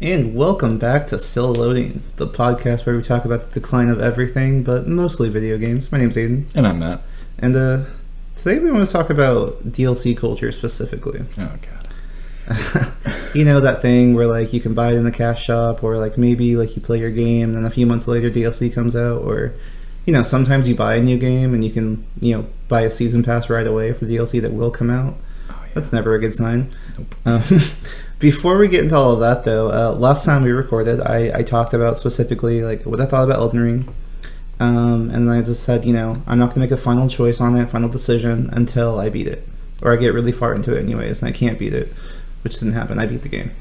And welcome back to Still Loading, the podcast where we talk about the decline of everything, but mostly video games. My name's Aiden. And I'm Matt. And today we want to talk about DLC culture specifically. Oh, God. You know that thing where, like, you can buy it in the cash shop, or, like, maybe, like, you play your game, and then a few months later DLC comes out, or, you know, sometimes you buy a new game, and you can, you know, buy a season pass right away for DLC that will come out. Oh, yeah. That's never a good sign. Nope. Before we get into all of that, though, last time we recorded, I talked about specifically, like, what I thought about Elden Ring. And then I just said, you know, I'm not going to make a final choice on it, final decision, until I beat it. Or I get really far into it anyways, and I can't beat it, which didn't happen. I beat the game.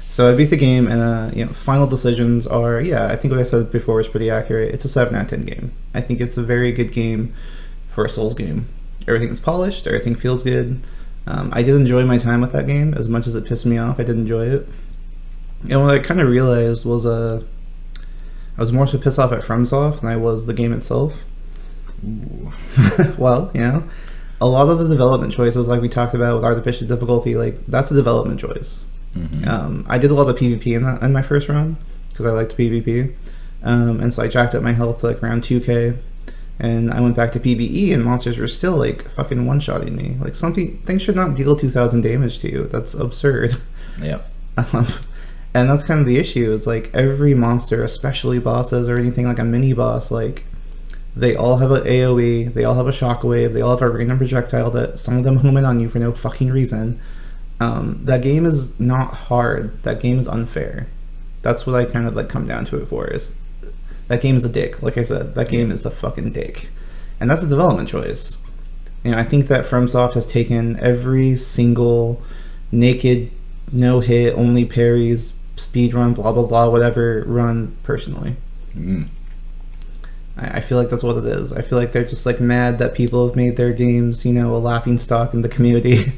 So I beat the game, and, you know, final decisions are, yeah, I think what I said before was pretty accurate. It's a 7 out of 10 game. I think it's a very good game for a Souls game. Everything is polished, everything feels good. I did enjoy my time with that game. As much as it pissed me off, I did enjoy it. And what I kind of realized was I was more so pissed off at FromSoft than I was the game itself. Ooh. Well, you know, a lot of the development choices, like we talked about with artificial difficulty, like, that's a development choice. Mm-hmm. I did a lot of PvP in my first run, because I liked PvP. And so I jacked up my health to, like, around 2k. And I went back to PvE, and monsters were still, like, fucking one-shotting me. Like, things should not deal 2,000 damage to you. That's absurd. Yep. And that's kind of the issue. It's like every monster, especially bosses or anything like a mini-boss, like, they all have an AoE, they all have a shockwave, they all have a random projectile that some of them home in on you for no fucking reason. That game is not hard. That game is unfair. That's what I kind of, like, come down to it for, is... That game is a dick. Like I said, that game is a fucking dick. And that's a development choice. You know, I think that FromSoft has taken every single naked, no-hit, only parries, speedrun, blah, blah, blah, whatever run personally. Mm. I feel like that's what it is. I feel like they're just, like, mad that people have made their games, you know, a laughing stock in the community.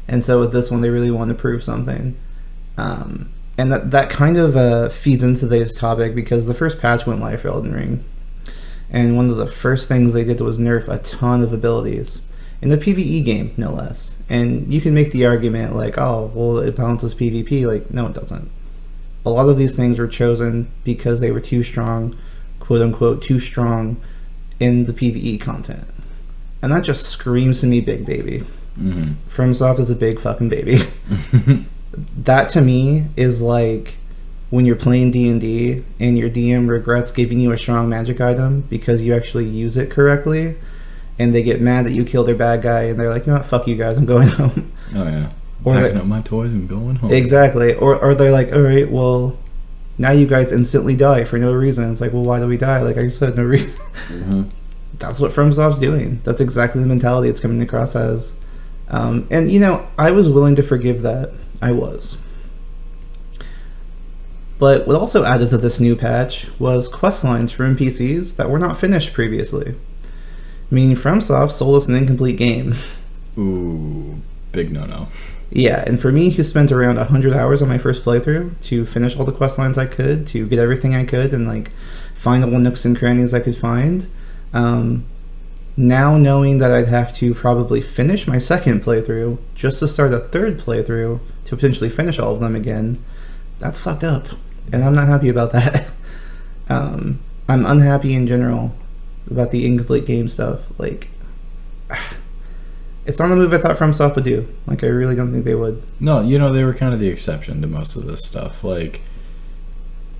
And so with this one, they really want to prove something. And that kind of feeds into today's topic, because the first patch went live for Elden Ring. And one of the first things they did was nerf a ton of abilities. In the PvE game, no less. And you can make the argument, like, oh, well, it balances PvP. Like, no, it doesn't. A lot of these things were chosen because they were too strong, quote-unquote, too strong in the PvE content. And that just screams to me big baby. Mm-hmm. FromSoft is a big fucking baby. That to me is like when you're playing D&D and your DM regrets giving you a strong magic item because you actually use it correctly, and they get mad that you killed their bad guy, and they're like, you know what, fuck you guys, I'm going home. Oh yeah. Or packing up my toys and going home. Exactly. Or they're like, alright, well, now you guys instantly die for no reason. It's like, well, why do we die? Like I said, no reason. Mm-hmm. That's what FromSoft's doing. That's exactly the mentality it's coming across as. And, you know, I was willing to forgive that. I was. But what also added to this new patch was quest lines for NPCs that were not finished previously. Meaning FromSoft sold us an incomplete game. Ooh, big no-no. Yeah, and for me, who spent around 100 hours on my first playthrough to finish all the quest lines I could, to get everything I could, and, like, find all the nooks and crannies I could find, now knowing that I'd have to probably finish my second playthrough just to start a third playthrough to potentially finish all of them again, that's fucked up. And I'm not happy about that. I'm unhappy in general about the incomplete game stuff. Like, it's not a move I thought FromSoft would do. Like, I really don't think they would. No, you know, they were kind of the exception to most of this stuff. Like,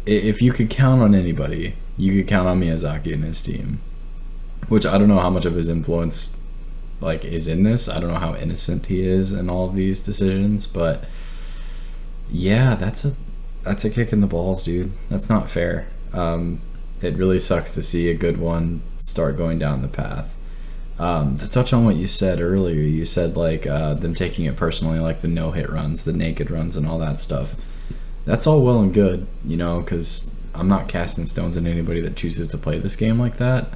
if you could count on anybody, you could count on Miyazaki and his team. Which I don't know how much of his influence, like, is in this. I don't know how innocent he is in all of these decisions, but yeah, that's a kick in the balls, dude. That's not fair. It really sucks to see a good one start going down the path. To touch on what you said earlier, you said, like, them taking it personally, like the no-hit runs, the naked runs, and all that stuff. That's all well and good, you know, because I'm not casting stones at anybody that chooses to play this game like that.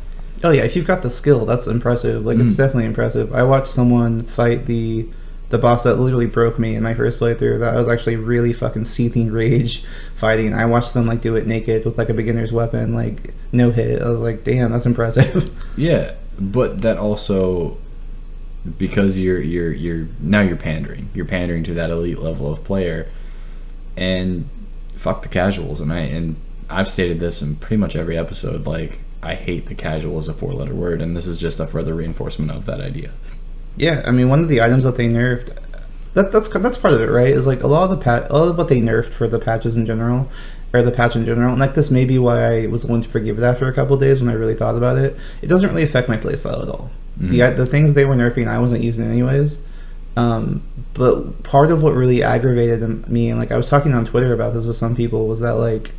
Oh yeah, if you've got the skill, that's impressive. Like, it's definitely impressive. I watched someone fight the boss that literally broke me in my first playthrough. That was actually really fucking seething rage fighting. I watched them, like, do it naked with, like, a beginner's weapon, like, no hit. I was like, damn, that's impressive. Yeah, but that also, because you're now you're pandering to that elite level of player, and fuck the casuals, and I've stated this in pretty much every episode. Like, I hate the casual as a 4-letter word, and this is just a further reinforcement of that idea. Yeah, I mean, one of the items that they nerfed, that's part of it, right? Is like a lot of what they nerfed for the patches in general, or the patch in general. And like this may be why I was willing to forgive it after a couple of days when I really thought about it. It doesn't really affect my playstyle at all. The things they were nerfing, I wasn't using anyways. But part of what really aggravated me, and like I was talking on Twitter about this with some people, was that like,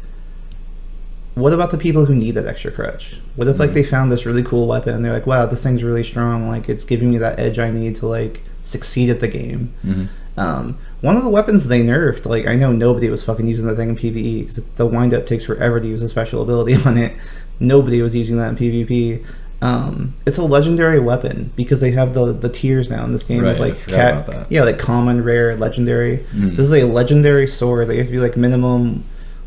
what about the people who need that extra crutch? What if like they found this really cool weapon and they're like, wow, this thing's really strong, like it's giving me that edge I need to like succeed at the game. One of the weapons they nerfed, like I know nobody was fucking using that thing in PvE because the wind-up takes forever to use a special ability on it. Nobody was using that in PvP. It's a legendary weapon because they have the tiers now in this game of like like common, rare, legendary. This is a legendary sword that you have to be like minimum,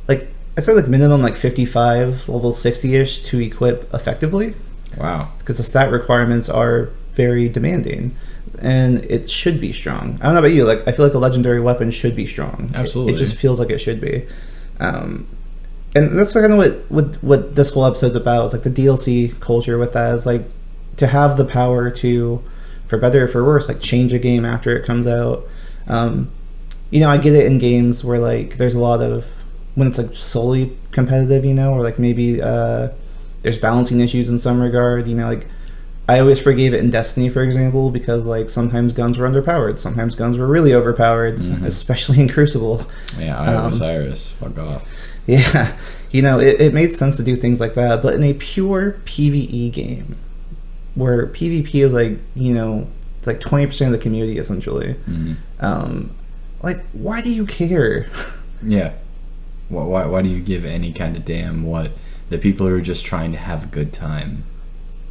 like I'd say like minimum like 55, level 60-ish to equip effectively. Wow. Because the stat requirements are very demanding, and it should be strong. I don't know about you, like I feel like a legendary weapon should be strong. Absolutely. It just feels like it should be. And that's kind of what this whole episode's about. It's like the DLC culture with that is like to have the power to, for better or for worse, like change a game after it comes out. You know, I get it in games where like there's a lot of, when it's like solely competitive, you know, or like maybe there's balancing issues in some regard, you know, like I always forgave it in Destiny, for example, because like sometimes guns were underpowered, sometimes guns were really overpowered, especially in Crucible. Yeah, I have Osiris. Fuck off. Yeah, you know, it made sense to do things like that, but in a pure PvE game, where PvP is like, you know, like 20% of the community essentially, like, why do you care? Yeah. Why do you give any kind of damn what the people who are just trying to have a good time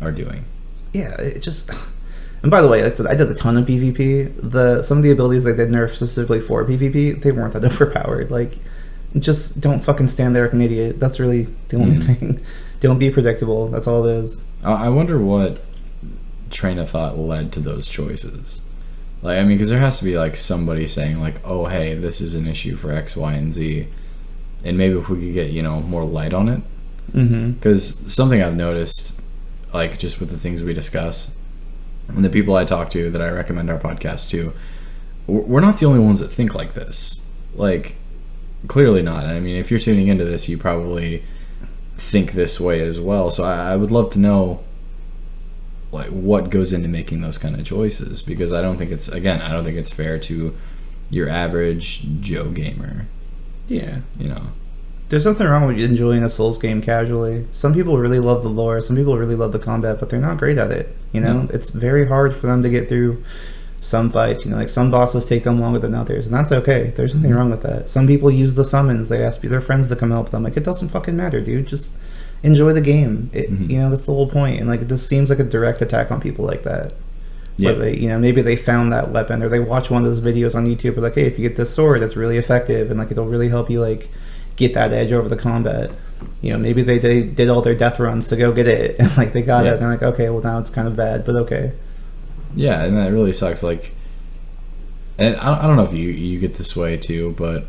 are doing? Yeah, it just... And by the way, like I said, I did a ton of PvP. Some of the abilities they did nerf specifically for PvP, they weren't that overpowered. Like, just don't fucking stand there like an idiot. That's really the only thing. Don't be predictable. That's all it is. I wonder what train of thought led to those choices. Like, I mean, because there has to be like somebody saying like, oh, hey, this is an issue for X, Y, and Z. And maybe if we could get, you know, more light on it. Because something I've noticed, like just with the things we discuss, and the people I talk to that I recommend our podcast to, we're not the only ones that think like this. Like, clearly not. I mean, if you're tuning into this, you probably think this way as well. So I would love to know, like, what goes into making those kind of choices. Because I don't think it's fair to your average Joe gamer. Yeah. You know, there's nothing wrong with enjoying a Souls game casually. Some people really love the lore, some people really love the combat, but they're not great at it. You know, it's very hard for them to get through some fights. You know, like some bosses take them longer than others, and that's okay. There's nothing wrong with that. Some people use the summons. They ask their friends to come help them. Like, it doesn't fucking matter, dude. Just enjoy the game. You know, that's the whole point. And like, it just seems like a direct attack on people like that. Yeah. Where they, you know, maybe they found that weapon, or they watch one of those videos on YouTube, or like, hey, if you get this sword, it's really effective, and like it'll really help you like get that edge over the combat. You know, maybe they did all their death runs to go get it, and like they got it, and they're like, okay, well now it's kind of bad, but okay. Yeah, and that really sucks. Like, and I don't know if you get this way too, but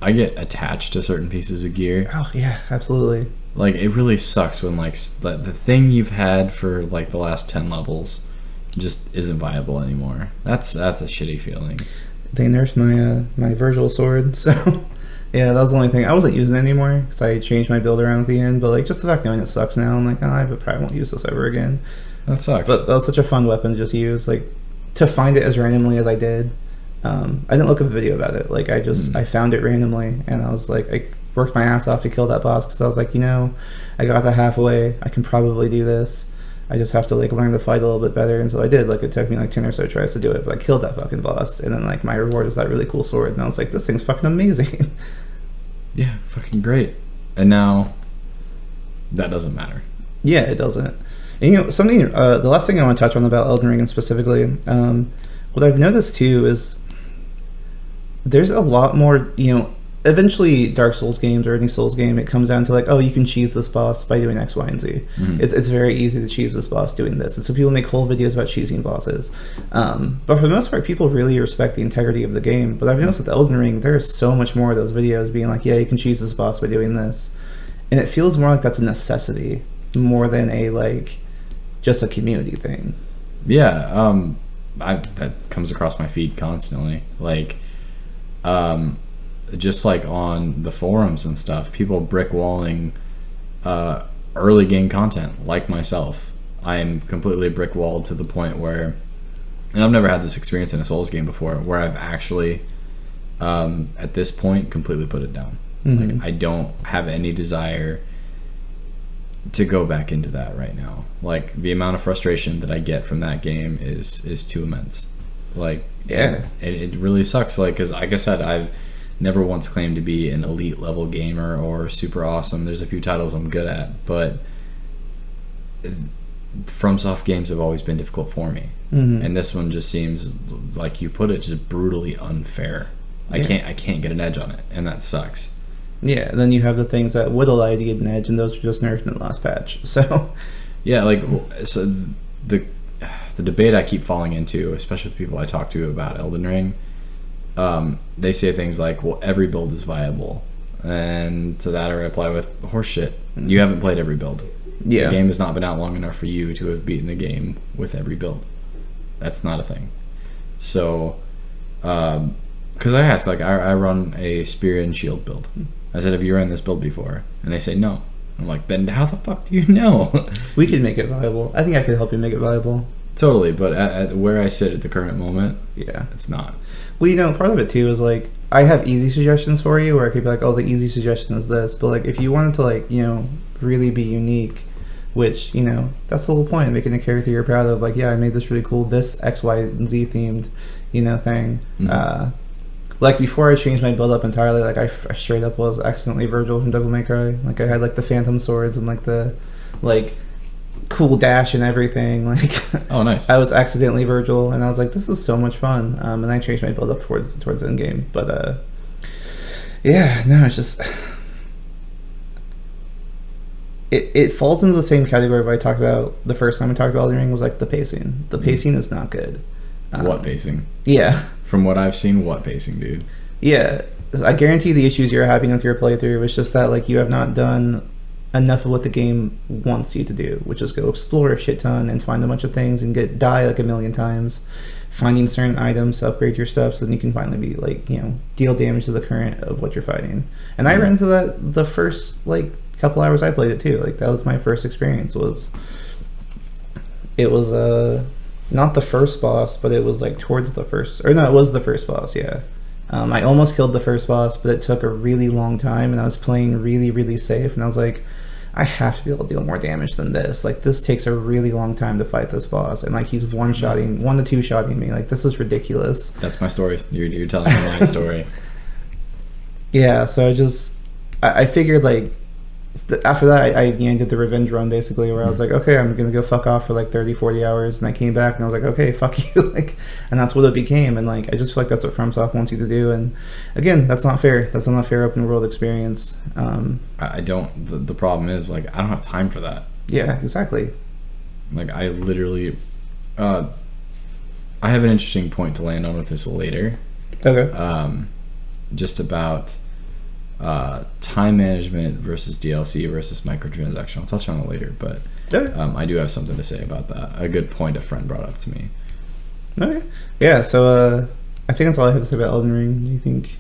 I get attached to certain pieces of gear. Oh yeah, absolutely. Like, it really sucks when like the thing you've had for like the last 10 levels just isn't viable anymore. That's a shitty feeling. They nerfed my Virgil sword, so yeah, that was the only thing. I wasn't using it anymore because I changed my build around at the end, but like just the fact knowing it sucks now, I'm like, I probably won't use this ever again. That sucks. But that was such a fun weapon to just use, like to find it as randomly as I did. I didn't look up a video about it. Like, I found it randomly, and I was like, I worked my ass off to kill that boss because I was like, you know, I got to halfway, I can probably do this. I just have to like learn the fight a little bit better, and so I did. Like, it took me like 10 or so tries to do it, but I killed that fucking boss, and then like my reward is that really cool sword, and I was like, this thing's fucking amazing. Yeah, fucking great. And now that doesn't matter. Yeah, it doesn't. And, you know, something, the last thing I want to touch on about Elden Ring specifically, what I've noticed too is there's a lot more, you know, eventually Dark Souls games or any Souls game, it comes down to like, oh, you can cheese this boss by doing X, Y, and Z. It's very easy to cheese this boss doing this, and so people make whole videos about cheesing bosses. But for the most part, people really respect the integrity of the game. But I've noticed with Elden Ring, there is so much more of those videos being like, yeah, you can cheese this boss by doing this, and it feels more like that's a necessity more than a like just a community thing. Yeah, that comes across my feed constantly. Like, just like on the forums and stuff, people brickwalling early game content, like myself. I am completely brickwalled to the point where, and I've never had this experience in a Souls game before, where I've actually, at this point, completely put it down. Like, I don't have any desire to go back into that right now. Like, the amount of frustration that I get from that game is too immense. Like, Yeah. it really sucks. Like, because like I said, I've never once claimed to be an elite level gamer or super awesome. There's a few titles I'm good at, but FromSoft games have always been difficult for me, and this one just seems, like you put it, just brutally unfair. I can't get an edge on it, and that sucks. Yeah, and then you have the things that would allow you to get an edge, and those were just nerfed in the last patch. So yeah, like, so the debate I keep falling into, especially with people I talk to about Elden Ring, they say things like, well, every build is viable, and to that I reply with horseshit. You haven't played every build. yeah, The game has not been out long enough for you to have beaten the game with every build. That's not a thing. So, because I ask, like, I run a spear and shield build. I said, have you run this build before? And they say no. I'm like, then how the fuck do you know? we could make it viable. I think I could help you make it viable. Totally, but at where I sit at the current moment, Yeah. it's not. Well, you know, part of it too is like I have easy suggestions for you, where I could be like, oh, the easy suggestion is this. But like, if you wanted to, like, you know, really be unique, which, you know, that's the whole point, making a character you're proud of. Like, yeah, I made this really cool, this X, Y, and Z themed, you know, thing. Like, before I changed my build up entirely, like, I straight up was accidentally Virgil from Devil May Cry. Like, I had, like, the Phantom Swords and, like, the, like, cool dash and everything. Like, Oh, nice. I was accidentally Virgil, and I was like, this is so much fun. And I changed my build up towards the end game. But, yeah, no, it's just... It falls into the same category where I talked about the first time I talked about Elden Ring, was, like, the pacing. The pacing is not good. What pacing? Yeah. From what I've seen, what pacing, dude? Yeah, I guarantee the issues you're having with your playthrough is just that, like, you have not done enough of what the game wants you to do, which is go explore a shit ton and find a bunch of things and die like a million times, finding certain items to upgrade your stuff so then you can finally be, like, you know, deal damage to the current of what you're fighting. And I ran into that the first, like, couple hours I played it too. Like, that was my first experience. It was not the first boss, but it was like towards the first, or no, it was the first boss. Yeah, I almost killed the first boss, but it took a really long time, and I was playing really, really safe, and I was like, I have to be able to deal more damage than this. Like, this takes a really long time to fight this boss, and like, he's one to two shotting me. Like, this is ridiculous. That's my story. You're telling me my story. Yeah, so I figured, like, after that, I did the revenge run, basically, where I was like, okay, I'm gonna go fuck off for like 30-40 hours, and I came back and I was like, okay, fuck you. Like, and that's what it became. And like, I just feel like that's what FromSoft wants you to do, and again, that's not fair. That's not a fair open world experience. I don't, the problem is, like, I don't have time for that. Yeah, exactly. Like, I literally, I have an interesting point to land on with this later. Okay. Just about time management versus DLC versus microtransaction. I'll touch on it later, but Okay. I do have something to say about that. A good point a friend brought up to me. Okay. Yeah, so I think that's all I have to say about Elden Ring. Do you think?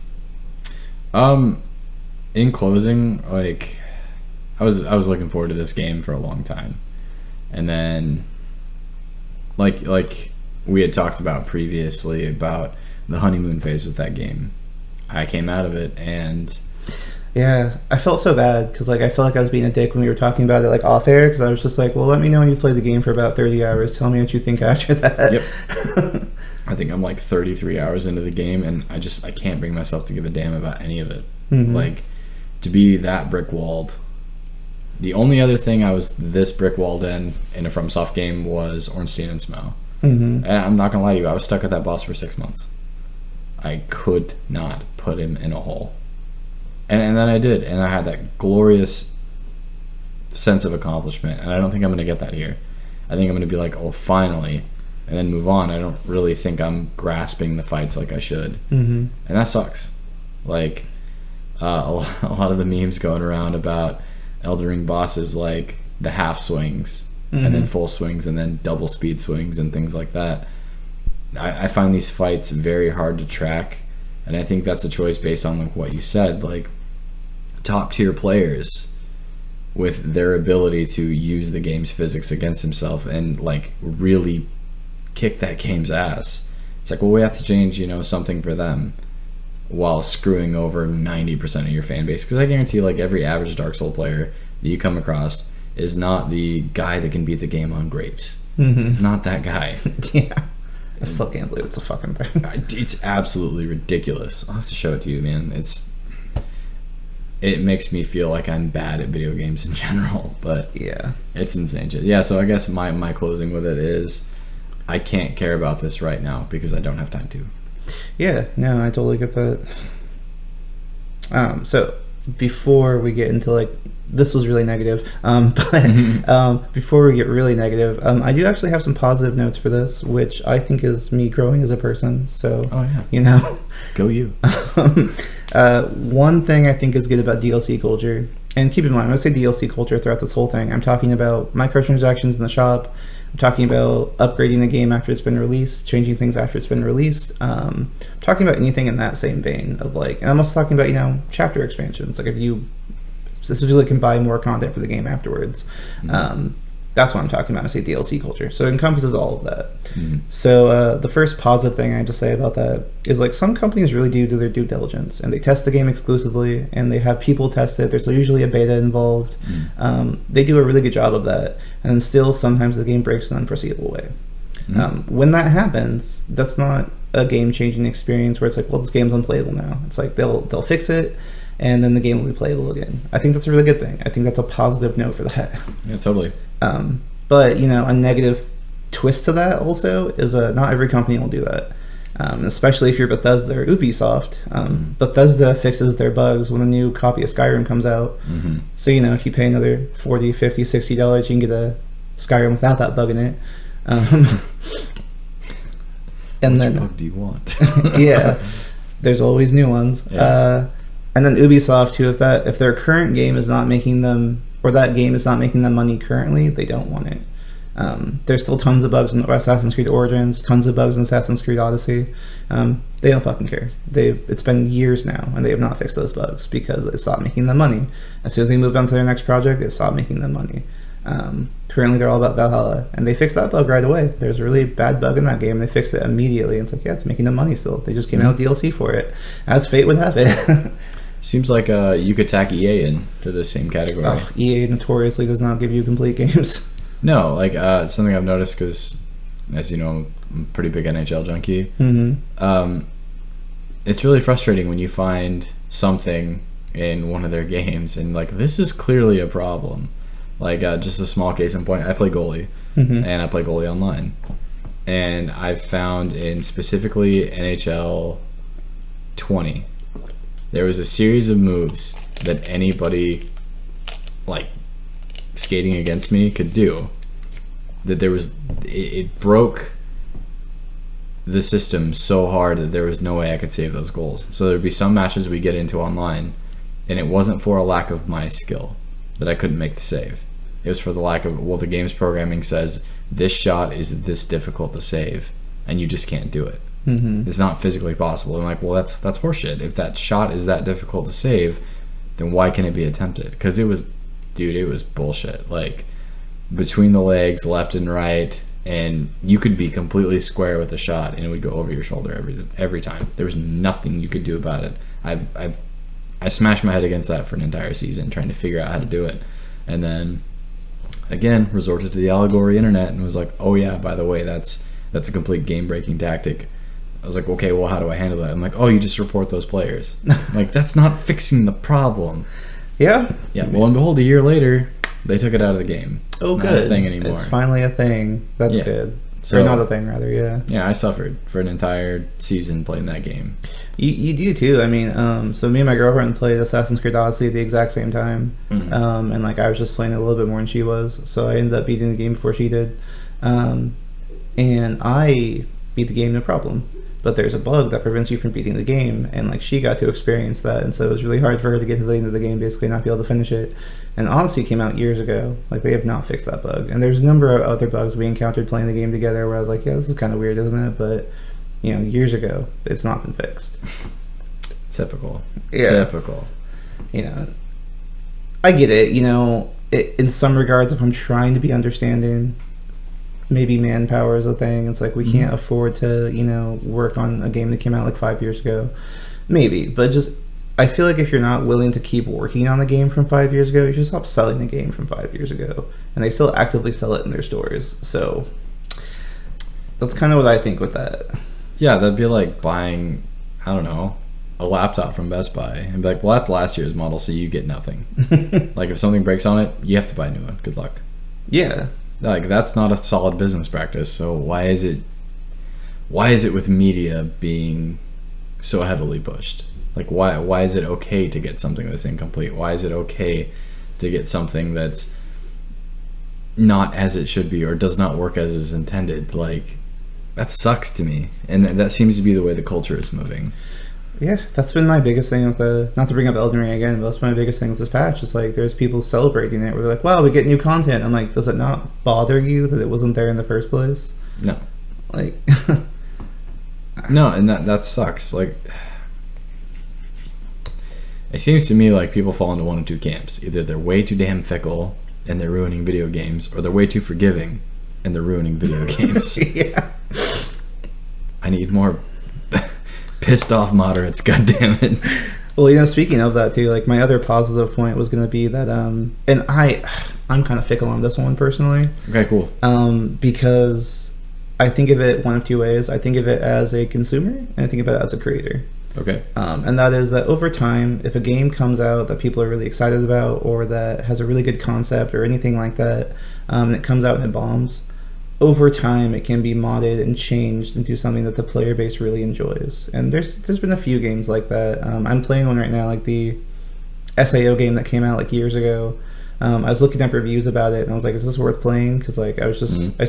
In closing, like, I was looking forward to this game for a long time, and then like we had talked about previously about the honeymoon phase with that game. I came out of it, and Yeah, I felt so bad because, like, I felt like I was being a dick when we were talking about it, like, off air, because I was just like, well, let me know when you play the game for about 30 hours. Tell me what you think after that. Yep. I think I'm like 33 hours into the game, and I can't bring myself to give a damn about any of it. Like, to be that brick walled. The only other thing I was this brick walled in a FromSoft game was Ornstein and Smough. And I'm not gonna lie to you, I was stuck at that boss for 6 months. I could not put him in a hole. And then I did, and I had that glorious sense of accomplishment, and I don't think I'm going to get that here. I think I'm going to be like, oh, finally, and then move on. I don't really think I'm grasping the fights like I should, and that sucks. Like, a lot of the memes going around about Elden Ring bosses, like the half swings, and then full swings, and then double speed swings, and things like that. I find these fights very hard to track, and I think that's a choice based on like what you said, like top tier players with their ability to use the game's physics against himself and like really kick that game's ass. It's like, well, we have to change, something for them while screwing over 90% of your fan base. Because I guarantee like every average Dark Souls player that you come across is not the guy that can beat the game on grapes. It's not that guy. Yeah. I still can't believe it's a fucking thing. It's absolutely ridiculous. I'll have to show it to you, man. It makes me feel like I'm bad at video games in general, but yeah, it's insane shit. Yeah, so I guess my closing with it is I can't care about this right now because I don't have time to. Yeah, no, I totally get that. So before we get into like, this was really negative, but before we get really negative, I do actually have some positive notes for this, which I think is me growing as a person. So, Go you. One thing I think is good about DLC culture, and keep in mind, when I say DLC culture throughout this whole thing, I'm talking about microtransactions in the shop. I'm talking about upgrading the game after it's been released, changing things after it's been released. I'm talking about anything in that same vein of like, and I'm also talking about, chapter expansions. Like if you specifically can buy more content for the game afterwards. That's what I'm talking about when I say DLC culture. So it encompasses all of that. So the first positive thing I have to say about that is like some companies really do their due diligence and they test the game exclusively and they have people test it. There's usually a beta involved. They do a really good job of that. And still sometimes the game breaks in an unforeseeable way. When that happens, that's not a game-changing experience where it's like, well, this game's unplayable now. It's like they'll fix it and then the game will be playable again. I think that's a really good thing. I think that's a positive note for that. Yeah, totally. But, a negative twist to that also is not every company will do that. Especially if you're Bethesda or Ubisoft. Bethesda fixes their bugs when a new copy of Skyrim comes out. So, if you pay another $40, $50, $60, you can get a Skyrim without that bug in it. And which bug do you want? Yeah, there's always new ones. Yeah. And then Ubisoft too, if their current game is not making them, or that game is not making them money currently, they don't want it. There's still tons of bugs in Assassin's Creed Origins, tons of bugs in Assassin's Creed Odyssey. They don't fucking care. It's been years now, and they have not fixed those bugs because it stopped making them money. As soon as they moved on to their next project, it stopped making them money. Currently, they're all about Valhalla, and they fixed that bug right away. There's a really bad bug in that game. They fixed it immediately. And it's like, yeah, it's making them money still. They just came out with DLC for it, as fate would have it. Seems like you could tack EA into the same category. EA notoriously does not give you complete games. No, like something I've noticed because, as you know, I'm a pretty big NHL junkie. It's really frustrating when you find something in one of their games and like, this is clearly a problem. Like just a small case in point, I play goalie, and I play goalie online. And I've found in specifically NHL 20, there was a series of moves that anybody like skating against me could do. That it broke the system so hard that there was no way I could save those goals. So there'd be some matches we get into online, and it wasn't for a lack of my skill that I couldn't make the save. It was for the lack of, well, the game's programming says this shot is this difficult to save, and you just can't do it. It's not physically possible. I'm like, well, that's horseshit. If that shot is that difficult to save, then why can it be attempted? Because it was bullshit. Like, between the legs, left and right, and you could be completely square with a shot, and it would go over your shoulder every time. There was nothing you could do about it. I smashed my head against that for an entire season trying to figure out how to do it, and then again resorted to the allegory internet and was like, oh yeah, by the way, that's a complete game breaking tactic. I was like, okay, well, how do I handle that? I'm like, oh, you just report those players. Like, that's not fixing the problem. Yeah. Well, and behold, a year later, they took it out of the game. It's not good. a thing anymore. It's finally a thing. That's good. So or not a thing, rather. Yeah. Yeah, I suffered for an entire season playing that game. You do too. I mean, so me and my girlfriend played Assassin's Creed Odyssey at the exact same time, and like I was just playing it a little bit more than she was, so I ended up beating the game before she did, and I beat the game no problem. But there's a bug that prevents you from beating the game, and like she got to experience that, and so it was really hard for her to get to the end of the game, basically not be able to finish it. And Odyssey came out years ago. Like they have not fixed that bug, and there's a number of other bugs we encountered playing the game together where I was like, yeah, this is kind of weird, isn't it? But years ago, it's not been fixed. Typical. Yeah. Typical. I get it. In some regards, if I'm trying to be understanding, maybe manpower is a thing. It's like we can't afford to, work on a game that came out like 5 years ago. Maybe, but just I feel like if you're not willing to keep working on the game from 5 years ago, you should stop selling the game from 5 years ago. And they still actively sell it in their stores. So that's kind of what I think with that. Yeah, that'd be like buying, I don't know, a laptop from Best Buy and be like, well, that's last year's model, so you get nothing. Like if something breaks on it, you have to buy a new one. Good luck. Yeah. Like that's not a solid business practice. So why is it with media being so heavily pushed? Like why is it okay to get something that's incomplete? Why is it okay to get something that's not as it should be or does not work as is intended? Like that sucks to me, and that seems to be the way the culture is moving. Yeah, that's been my biggest thing with not to bring up Elden Ring again, but that's my biggest thing with this patch. It's like there's people celebrating it where they're like, wow, we get new content. I'm like, does it not bother you that it wasn't there in the first place? No. Like no, and that sucks. Like it seems to me like people fall into one of two camps. Either they're way too damn fickle and they're ruining video games, or they're way too forgiving and they're ruining video games. Yeah. I need more pissed off moderates, goddammit. Well, speaking of that too, like my other positive point was going to be that and I'm kind of fickle on this one personally. Okay, cool. Because I think of it one of two ways. I think of it as a consumer and I think of it as a creator. Okay. And that is that over time, if a game comes out that people are really excited about or that has a really good concept or anything like that, and it comes out and it bombs, over time it can be modded and changed into something that the player base really enjoys. And there's been a few games like that. I'm playing one right now, like the SAO game that came out like years ago. I was looking up reviews about it and I was like, is this worth playing? Because like I was just I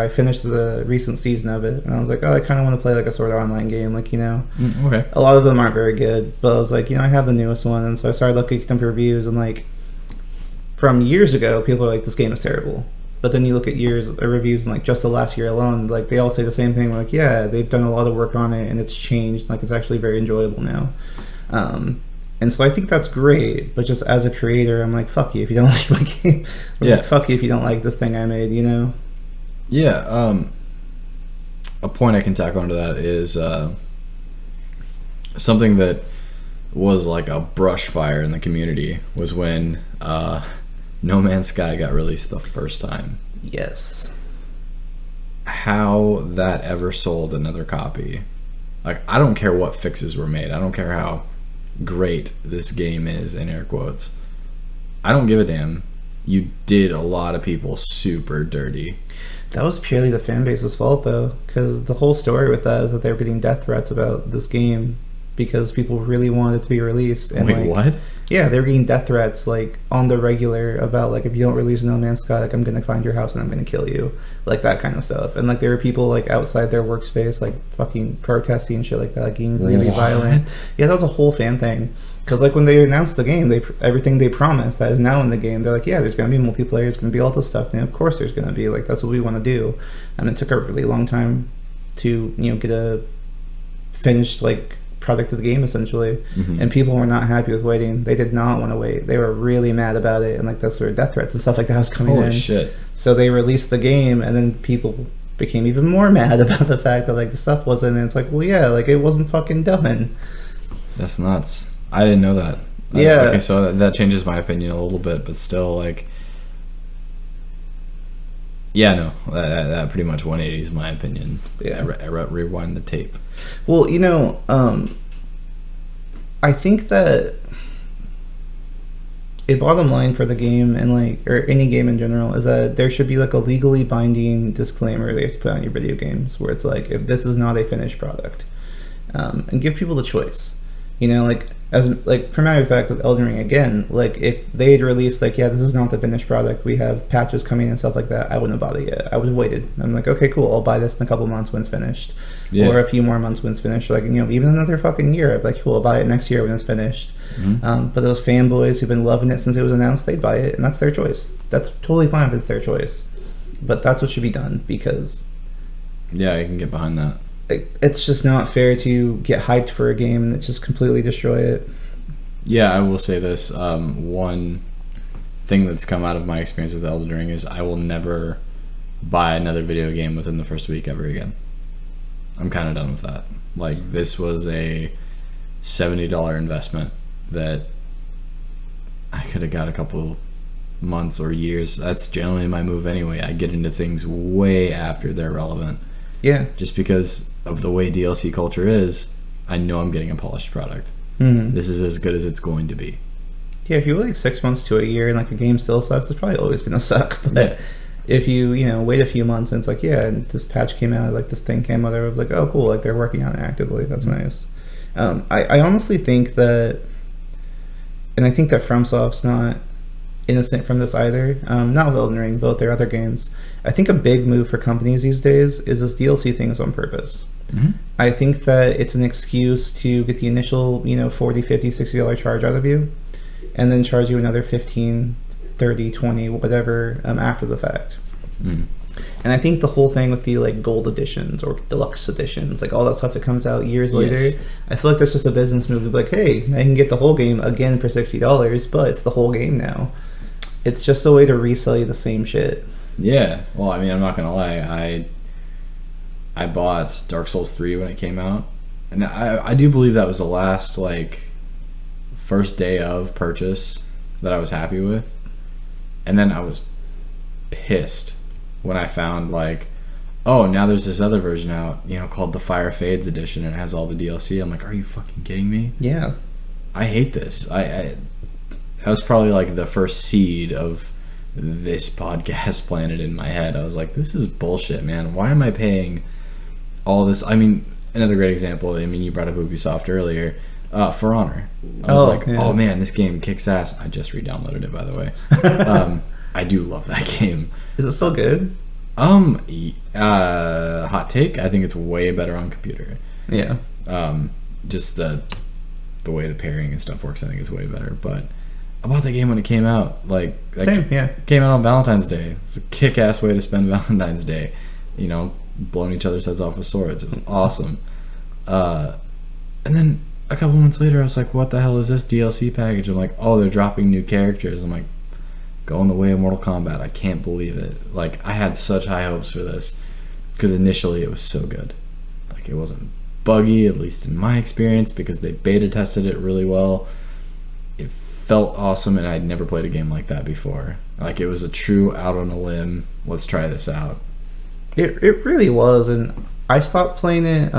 finished the recent season of it and I was like, oh, I kind of want to play like a sort of online game, like okay. A lot of them aren't very good, but I was like, I have the newest one, and so I started looking up reviews, and like from years ago people are like, this game is terrible. But then you look at years of reviews and like just the last year alone, like they all say the same thing. Like, yeah, they've done a lot of work on it and it's changed. Like it's actually very enjoyable now. And so I think that's great. But just as a creator, I'm like, fuck you if you don't like my game. Or like, fuck you if you don't like this thing I made. Yeah. A point I can tack onto that is something that was like a brush fire in the community was when No Man's Sky got released the first time. Yes. How that ever sold another copy. Like, I don't care what fixes were made. I don't care how great this game is, in air quotes. I don't give a damn. You did a lot of people super dirty. That was purely the fan base's fault, though, because the whole story with that is that they were getting death threats about this game because people really wanted it to be released. And wait, what? Yeah, they were getting death threats like on the regular about like, if you don't release No Man's Sky, like I'm gonna find your house and I'm gonna kill you, like that kind of stuff. And like there were people like outside their workspace like fucking protesting and shit like that, like getting really violent. Yeah, that was a whole fan thing. Because like when they announced the game, everything they promised that is now in the game, they're like, yeah, there's gonna be multiplayer, there's gonna be all this stuff, and of course there's gonna be, like, that's what we want to do. And it took a really long time to get a finished like product of the game essentially. And people were not happy with waiting. They did not want to wait. They were really mad about it, and like that's where death threats and stuff like that was coming in. Holy shit. So they released the game, and then people became even more mad about the fact that like the stuff wasn't, and it's like, well, yeah, like it wasn't fucking done. That's nuts. I didn't know that. Yeah. Okay, so that changes my opinion a little bit, but still, like, yeah, no, that pretty much 180 is my opinion. Yeah. I rewind the tape. Well, I think that a bottom line for the game and like or any game in general is that there should be like a legally binding disclaimer that you have to put on your video games where it's like if this is not a finished product, and give people the choice. You know, like as like for matter of fact with Elden Ring again, like if they had released like yeah this is not the finished product, we have patches coming and stuff like that, I wouldn't have bought it yet. I would have waited. I'm like okay cool, I'll buy this in a couple months when it's finished, or a few more months when it's finished. Like you know even another fucking year, I'd be like cool, I'll buy it next year when it's finished. But those fanboys who've been loving it since it was announced, they'd buy it, and that's their choice. That's totally fine if it's their choice, but that's what should be done because yeah, I can get behind that. It's just not fair to get hyped for a game and just completely destroy it. Yeah, I will say this. One thing that's come out of my experience with Elden Ring is I will never buy another video game within the first week ever again. I'm kind of done with that. Like, this was a $70 investment that I could have got a couple months or years. That's generally my move anyway. I get into things way after they're relevant. Yeah. Just because of the way DLC culture is, I know I'm getting a polished product. This is as good as it's going to be. Yeah, if you wait like 6 months to a year and like a game still sucks, it's probably always gonna suck. But if you wait a few months and it's like yeah, and this patch came out, like this thing came out, they're like oh cool, like they're working on it actively. That's nice. I honestly think that, and I think that FromSoft's not innocent from this either. Not with Elden Ring, but with their other games. I think a big move for companies these days is this DLC thing is on purpose. I think that it's an excuse to get the initial, $40, $50, $60 charge out of you, and then charge you another 15, 30, 20, whatever after the fact. And I think the whole thing with the like gold editions or deluxe editions, like all that stuff that comes out years later, I feel like that's just a business move to be like, hey, I can get the whole game again for $60, but it's the whole game now. It's just a way to resell you the same shit. Yeah, well, I mean, I'm not gonna lie. I bought Dark Souls 3 when it came out, and I do believe that was the last like first day of purchase that I was happy with, and then I was pissed when I found like, oh, now there's this other version out, called the Fire Fades edition, and it has all the DLC. I'm like, are you fucking kidding me? Yeah, I hate this. That was probably like the first seed of this podcast planted in my head. I was like, this is bullshit, man. Why am I paying all this? I mean, another great example, you brought up Ubisoft earlier, For Honor. I was oh man, this game kicks ass. I just re-downloaded it, by the way. I do love that game. Is it still good? Hot take, I think it's way better on computer. Yeah. Just the way the pairing and stuff works, I think it's way better. But I bought the game when it came out. Same, yeah. Came out on Valentine's Day. It's a kick-ass way to spend Valentine's Day. Blowing each other's heads off with swords. It was awesome. And then a couple months later, I was like, what the hell is this DLC package? I'm like, oh, they're dropping new characters. I'm like, going the way of Mortal Kombat. I can't believe it. Like, I had such high hopes for this because initially it was so good. Like, it wasn't buggy, at least in my experience, because they beta tested it really well. It felt awesome, and I'd never played a game like that before. Like, it was a true out on a limb, let's try this out. It really was, and I stopped playing it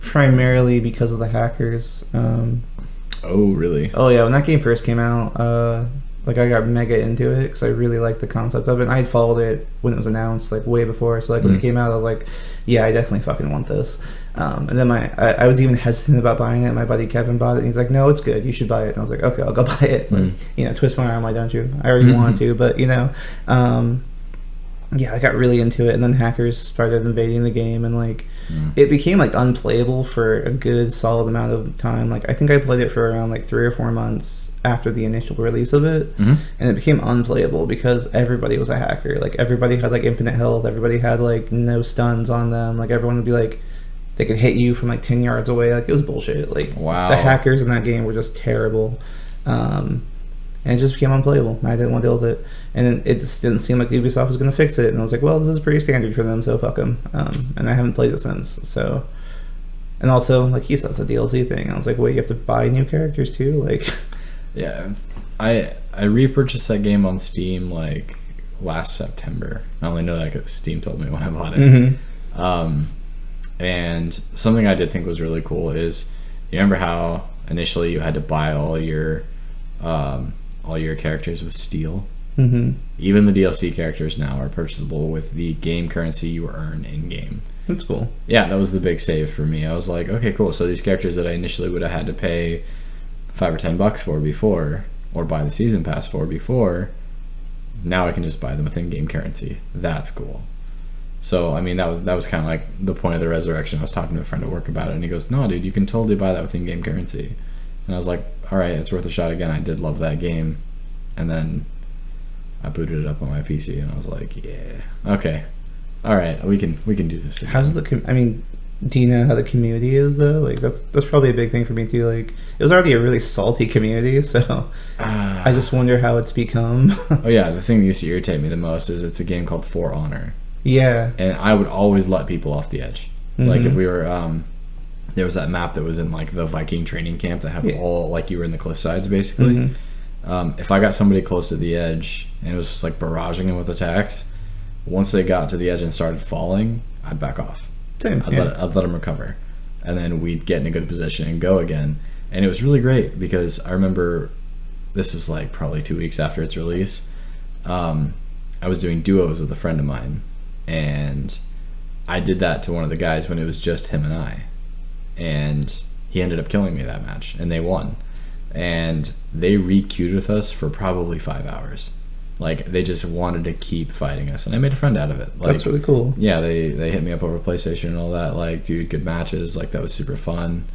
primarily because of the hackers. Oh, really? Oh, yeah, when that game first came out, I got mega into it because I really liked the concept of it, and I had followed it when it was announced, way before, so when it came out, I was like, yeah, I definitely fucking want this. And then I was even hesitant about buying it. My buddy Kevin bought it, and he's like, no, it's good, you should buy it. And I was like, okay, I'll go buy it. But, twist my arm, why don't you? I already wanted to, but, yeah, I got really into it, and then hackers started invading the game, and it became unplayable for a good solid amount of time. I think I played it for around 3 or 4 months after the initial release of it, and it became unplayable because everybody was a hacker. Everybody had infinite health, everybody had no stuns on them, everyone would be they could hit you from 10 yards away. It was bullshit. Wow. The hackers in that game were just terrible. And it just became unplayable. I didn't want to deal with it. And it just didn't seem like Ubisoft was going to fix it. And I was like, well, this is pretty standard for them, so fuck them. And I haven't played it since. So, and also, you said, the DLC thing. I was like, wait, you have to buy new characters too? Yeah. I repurchased that game on Steam last September. I only know that because Steam told me when I bought it. And something I did think was really cool is, you remember how initially you had to buy all your all your characters with steel. Mm-hmm. Even the DLC characters now are purchasable with the game currency you earn in game. That's cool. Yeah, that was the big save for me. I was like, okay, cool. So these characters that I initially would have had to pay $5 or $10 for before, or buy the season pass for before, now I can just buy them with in-game currency. That's cool. So I mean, that was kind of like the point of the resurrection. I was talking to a friend at work about it, and he goes, "No, dude, you can totally buy that with in-game currency." And I was like, "All right, it's worth a shot again." I did love that game, and then I booted it up on my PC, and I was like, "Yeah, okay, all right, we can do this again." How's I mean, do you know how the community is though? Like that's probably a big thing for me too. Like it was already a really salty community, so I just wonder how it's become. Oh yeah, the thing that used to irritate me the most is it's a game called For Honor. Yeah, and I would always let people off the edge. Mm-hmm. Like if we were, there was that map that was in like the Viking training camp that had all like you were in the cliff sides basically. Mm-hmm. If I got somebody close to the edge and it was just like barraging them with attacks, once they got to the edge and started falling, I'd back off. Same. I'd let them recover, and then we'd get in a good position and go again. And it was really great because I remember this was like probably 2 weeks after its release. I was doing duos with a friend of mine, and I did that to one of the guys when it was just him and I, and he ended up killing me that match, and they won. And they re-queued with us for probably 5 hours. Like they just wanted to keep fighting us, and I made a friend out of it. Like, that's really cool. Yeah, they hit me up over PlayStation and all that. Like, dude, good matches. Like that was super fun.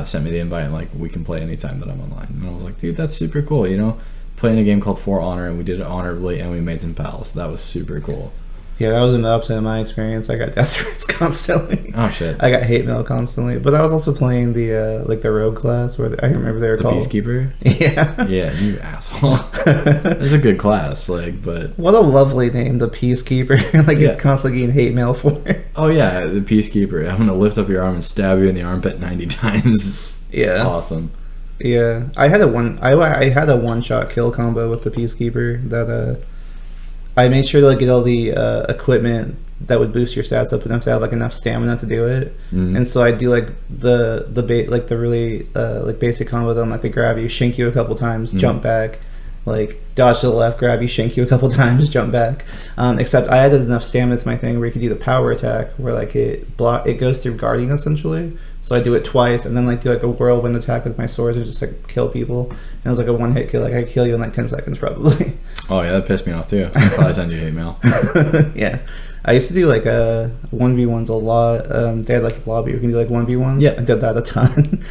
Sent me the invite, and like we can play anytime that I'm online. And I was like, dude, that's super cool. You know, playing a game called For Honor, and we did it honorably, and we made some pals. That was super cool. Yeah, that was an upset in my experience. I got death threats constantly. Oh shit! I got hate mail constantly. But I was also playing the like the rogue class, where I remember they were called Peacekeeper. Yeah. Yeah, you asshole. It's a good class, like, but what a lovely name, the Peacekeeper. Like you're constantly getting hate mail for it. Oh yeah, the Peacekeeper. I'm gonna lift up your arm and stab you in the armpit 90 times. Yeah, awesome. Yeah, I had a one shot kill combo with the Peacekeeper that I made sure to like get all the equipment that would boost your stats up enough to have like enough stamina to do it. Mm-hmm. And so I do like the really like basic combo with them, like they grab you, shank you a couple times, mm-hmm. jump back, like dodge to the left, grab you, shank you a couple times, jump back. Except I added enough stamina to my thing where you could do the power attack, where like it goes through guarding essentially. So I do it twice, and then like do like a whirlwind attack with my swords, or just like kill people. And it was like a one hit kill. Like I kill you in like 10 seconds probably. Oh yeah, that pissed me off too. I'll probably send you hate mail. Yeah, I used to do like 1v1s a lot. They had like a lobby where you can do like 1v1s. Yeah, I did that a ton.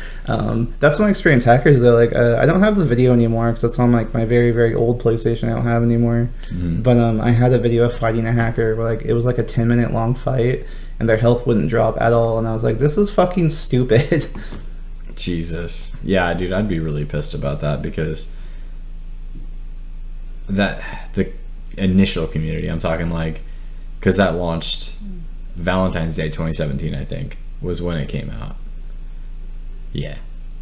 That's when I experienced hackers though. Like I don't have the video anymore because it's on like my very very old PlayStation. I don't have anymore. Mm-hmm. But I had a video of fighting a hacker where like it was like a 10-minute long fight, and their health wouldn't drop at all, and I was like, this is fucking stupid. Jesus. Yeah, dude, I'd be really pissed about that because the initial community, I'm talking like, because that launched Valentine's Day 2017, I think, was when it came out. Yeah,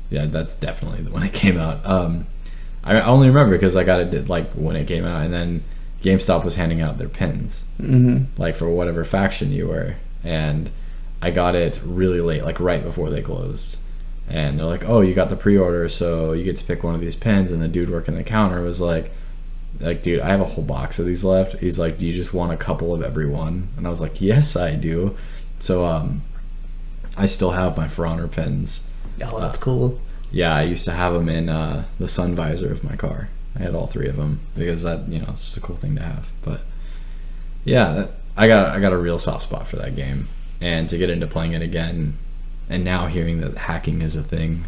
that's definitely when it came out. I only remember because I got it like when it came out, and then GameStop was handing out their pins, mm-hmm. like for whatever faction you were. And I got it really late, like right before they closed. And they're like, oh, you got the pre-order, so you get to pick one of these pins. And the dude working the counter was like, dude, I have a whole box of these left. He's like, do you just want a couple of every one? And I was like, yes, I do. So I still have my For Honor pins. Oh, that's cool. Yeah, I used to have them in the sun visor of my car. I had all 3 of them because that, it's just a cool thing to have. But yeah, I got a real soft spot for that game, and to get into playing it again, and now hearing that hacking is a thing.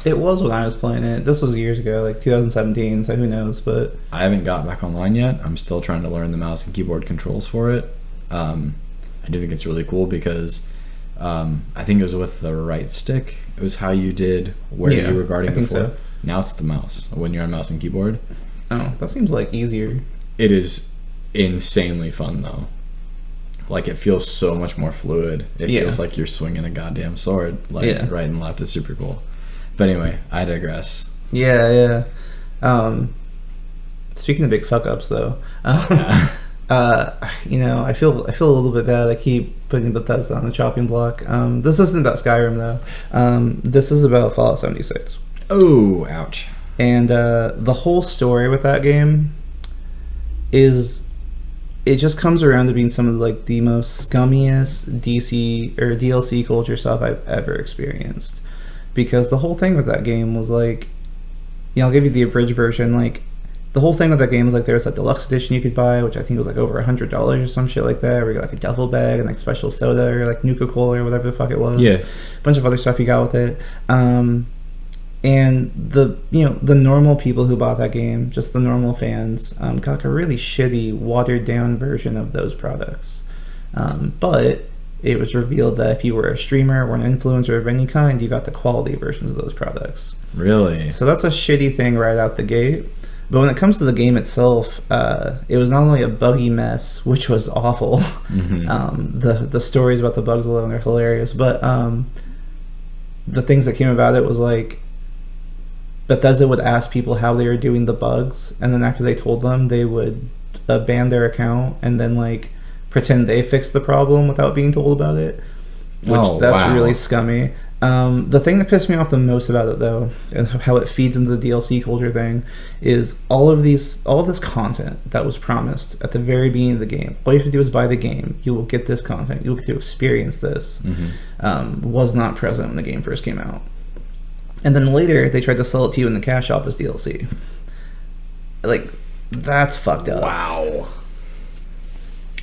It was when I was playing it. This was years ago, like 2017. So who knows? But I haven't got back online yet. I'm still trying to learn the mouse and keyboard controls for it. I do think it's really cool because I think it was with the right stick. It was how you did where you were guarding before. So. Now it's with the mouse when you're on mouse and keyboard. Oh, that seems like easier. It is insanely fun though. Like it feels so much more fluid. It feels like you're swinging a goddamn sword, like right and left. It's super cool. But anyway, I digress. Yeah. Speaking of big fuck ups though, I feel a little bit bad. I keep putting Bethesda on the chopping block. This isn't about Skyrim though. This is about Fallout 76. Oh, ouch. And the whole story with that game is, it just comes around to being some of like the most scummiest DC or DLC culture stuff I've ever experienced. Because the whole thing with that game was like, I'll give you the abridged version. Like, the whole thing with that game was like, there was that deluxe edition you could buy, which I think was like over $100 or some shit like that, where you got like a duffel bag and like special soda or like Nuka Cola or whatever the fuck it was. Yeah. A bunch of other stuff you got with it. And the normal people who bought that game, just the normal fans, got like a really shitty, watered down version of those products. But it was revealed that if you were a streamer or an influencer of any kind, you got the quality versions of those products. Really? So that's a shitty thing right out the gate. But when it comes to the game itself, it was not only a buggy mess, which was awful. Mm-hmm. The stories about the bugs alone are hilarious. But the things that came about it was like, Bethesda would ask people how they were doing the bugs, and then after they told them, they would ban their account and then like pretend they fixed the problem without being told about it. Which that's really scummy. The thing that pissed me off the most about it, though, and how it feeds into the DLC culture thing, is all of this content that was promised at the very beginning of the game. All you have to do is buy the game. You will get this content. You will get to experience this. Mm-hmm. Was not present when the game first came out. And then later, they tried to sell it to you in the cash shop as DLC. Like, that's fucked up. Wow.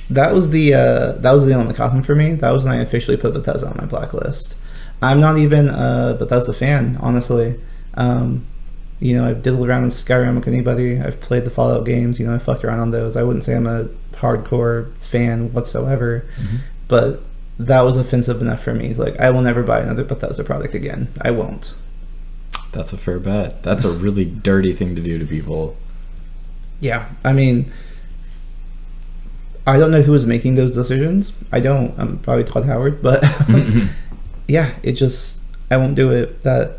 That was the nail in the coffin for me. That was when I officially put Bethesda on my blacklist. I'm not even a Bethesda fan, honestly. I've diddled around in Skyrim like anybody. I've played the Fallout games. I fucked around on those. I wouldn't say I'm a hardcore fan whatsoever. Mm-hmm. But that was offensive enough for me. Like, I will never buy another Bethesda product again. I won't. That's a fair bet. That's a really dirty thing to do to people. Yeah. I mean, I don't know who was making those decisions. I don't. I'm probably Todd Howard. But yeah, I won't do it. That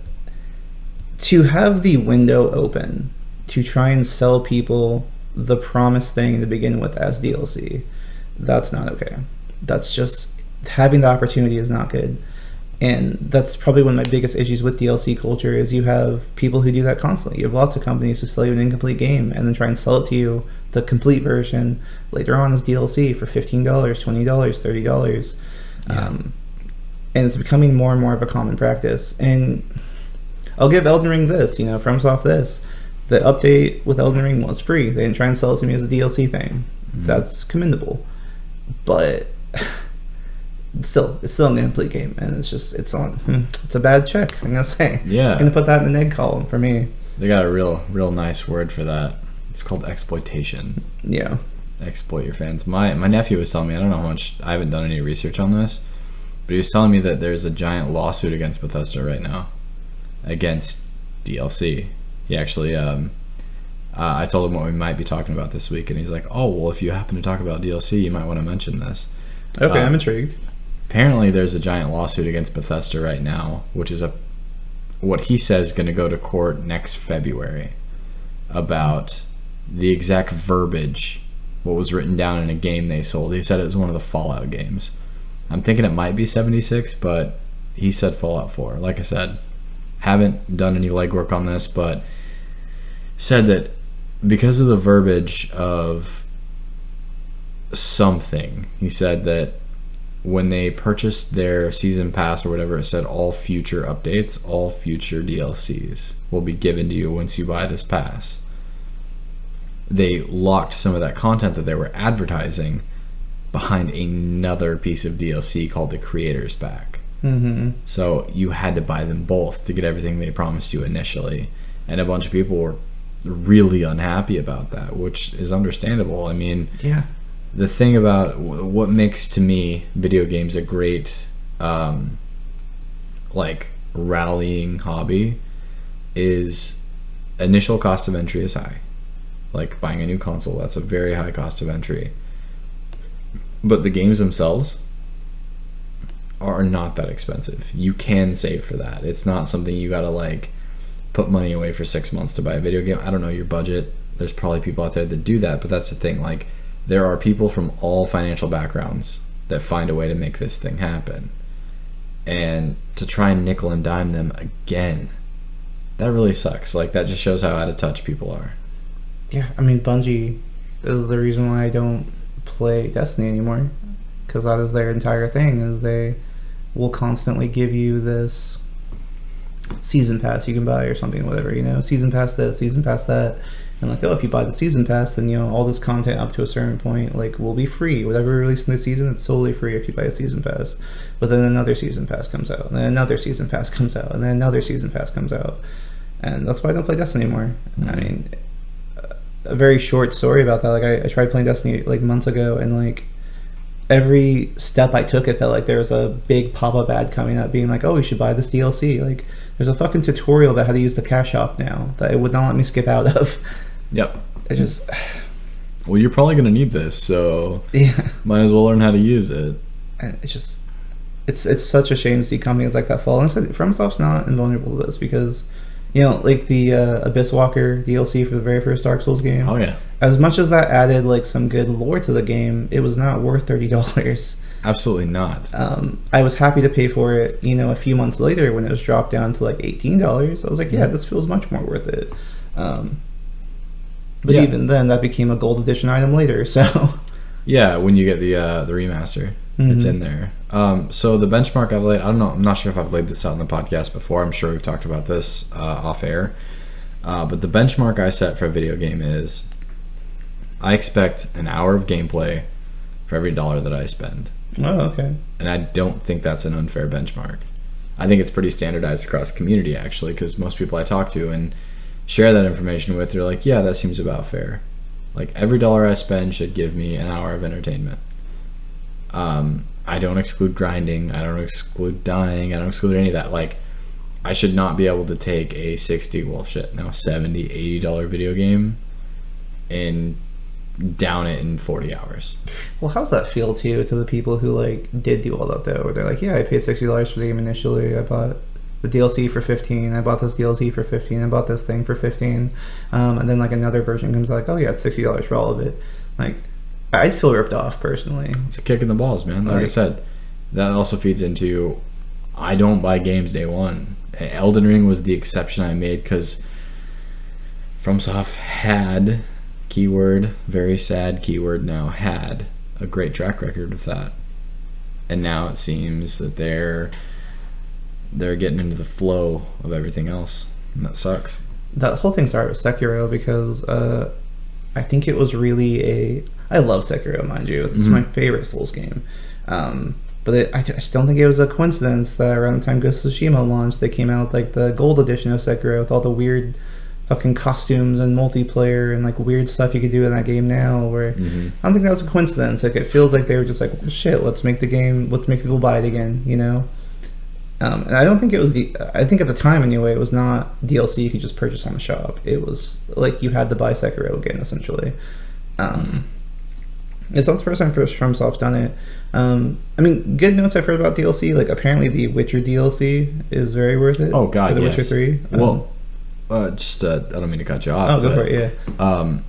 to have the window open to try and sell people the promised thing to begin with as DLC, that's not okay. That's just, having the opportunity is not good. And that's probably one of my biggest issues with DLC culture, is you have people who do that constantly. You have lots of companies who sell you an incomplete game and then try and sell it to you, the complete version, later on as DLC for $15, $20, $30. Yeah. And it's becoming more and more of a common practice. And I'll give Elden Ring this, FromSoft this. The update with Elden Ring was free. They didn't try and sell it to me as a DLC thing. Mm-hmm. That's commendable. But it's still an incomplete game, and it's a bad check, I'm gonna say. Yeah. I'm gonna put that in the neg column for me. They got a real nice word for that. It's called exploitation. Yeah. Exploit your fans. My nephew was telling me, I don't know how much, I haven't done any research on this, but he was telling me that there's a giant lawsuit against Bethesda right now, against DLC. He actually, I told him what we might be talking about this week, and he's like, oh, well, if you happen to talk about DLC, you might want to mention this. Okay, I'm intrigued. Apparently there's a giant lawsuit against Bethesda right now, which is what he says is going to go to court next February, about the exact verbiage, what was written down in a game they sold. He said it was one of the Fallout games. I'm thinking it might be 76, but he said Fallout 4. Like I said, haven't done any legwork on this, but said that because of the verbiage of something, he said that when they purchased their season pass or whatever, it said all future updates, all future DLCs will be given to you once you buy this pass. They locked some of that content that they were advertising behind another piece of DLC called the Creators Pack. Mm-hmm. So you had to buy them both to get everything they promised you initially. And a bunch of people were really unhappy about that, which is understandable. I mean, yeah. The thing about what makes, to me, video games a great rallying hobby is initial cost of entry is high. Like buying a new console, that's a very high cost of entry. But the games themselves are not that expensive. You can save for that. It's not something you gotta put money away for 6 months to buy a video game. I don't know your budget. There's probably people out there that do that, but that's the thing. There are people from all financial backgrounds that find a way to make this thing happen. And to try and nickel and dime them again That really sucks. Like, that just shows how out of touch people are. Yeah, I mean, Bungie is the reason why I don't play Destiny anymore, because that is their entire thing. Is they will constantly give you this season pass you can buy or something, whatever, season pass this, season pass that, and like, oh, if you buy the season pass, then all this content up to a certain point like will be free. Whatever released in the season, it's totally free if you buy a season pass. But then another season pass comes out, and then another season pass comes out, and then another season pass comes out, and that's why I don't play Destiny anymore. I mean, a very short story about that. Like, I tried playing Destiny like months ago, and like every step I took, it felt like there was a big pop-up ad coming up being like, oh, you should buy this DLC. Like, there's a fucking tutorial about how to use the cash shop now that it would not let me skip out of. Yep. It just... Well, you're probably going to need this, so yeah. Might as well learn how to use it. It's just... It's such a shame to see companies like that fall. And FromSoft's not invulnerable to this, because... like the Abyss Walker DLC for the very first Dark Souls game. Oh, yeah. As much as that added like some good lore to the game, it was not worth $30. Absolutely not. I was happy to pay for it, a few months later when it was dropped down to like $18. I was like, yeah, this feels much more worth it. But even then, that became a gold edition item later, so... Yeah, when you get the remaster, it's in there. So the benchmark I've laid, I don't know, I'm not sure if I've laid this out in the podcast before. I'm sure we've talked about this off air. But the benchmark I set for a video game is I expect an hour of gameplay for every dollar that I spend. Oh, okay. And I don't think that's an unfair benchmark. I think it's pretty standardized across the community, actually, because most people I talk to and share that information with, they're like, yeah, that seems about fair. Like, every dollar I spend should give me an hour of entertainment. I don't exclude grinding. I don't exclude dying. I don't exclude any of that. Like, I should not be able to take a $60, well, shit, now $70, $80 video game and down it in 40 hours. Well, how's that feel to you, to the people who, like, did do all that, though? Where they're like, yeah, I paid $60 for the game initially. I bought the DLC for $15. I bought this DLC for $15. I bought this thing for $15. And then, like, another version comes like, oh, yeah, it's $60 for all of it. Like, I'd feel ripped off, personally. It's a kick in the balls, man. Like I said, that also feeds into, I don't buy games day one. Elden Ring was the exception I made because FromSoft had, keyword, very sad keyword now, had a great track record of that. And now it seems that they're getting into the flow of everything else, and that sucks. That whole thing started with Sekiro because I think it was really I love Sekiro, mind you. It's my favorite Souls game. But I just don't think it was a coincidence that around the time Ghost of Tsushima launched, they came out with like the gold edition of Sekiro with all the weird fucking costumes and multiplayer and like weird stuff you could do in that game now. Where I don't think that was a coincidence. Like, it feels like they were just like, well, shit, let's make people buy it again, And I don't think it was I think at the time anyway, it was not DLC you could just purchase on the shop. It was like you had to buy Sekiro again, essentially. It's not the first time FromSoft's done it. I mean, good notes I've heard about DLC. Like, apparently the Witcher DLC is very worth it. Oh, God, for the yes. Witcher 3. Well, I don't mean to cut you off. Oh, go for it, yeah.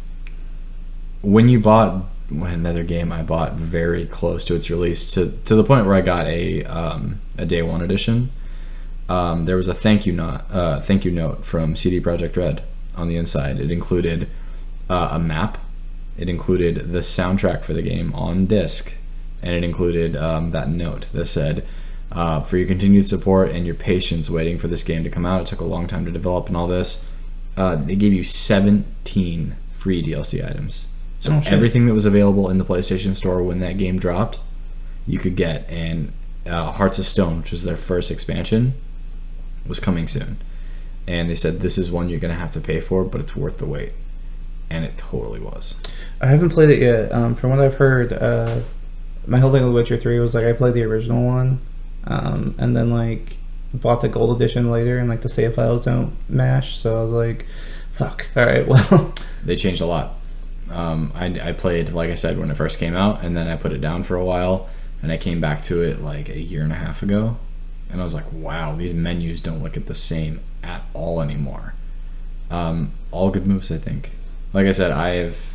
When you bought another game, I bought very close to its release, to the point where I got a day one edition. There was a thank you note from CD Projekt Red on the inside. It included a map. It included the soundtrack for the game on disc, and it included that note that said, for your continued support and your patience waiting for this game to come out. It took a long time to develop and all this. They gave you 17 free DLC items. So everything that was available in the PlayStation Store when that game dropped, you could get. And Hearts of Stone, which was their first expansion, was coming soon. And they said, this is one you're going to have to pay for, but it's worth the wait. And it totally was. I haven't played it yet. From what I've heard, my whole thing with Witcher 3 was like I played the original one, and then like bought the gold edition later, and like the save files don't mash, so I was like, fuck, alright, well. They changed a lot. I played, like I said, when it first came out, and then I put it down for a while, and I came back to it like a year and a half ago, and I was like, wow, these menus don't look at the same at all anymore. All good moves, I think. Like I said, I have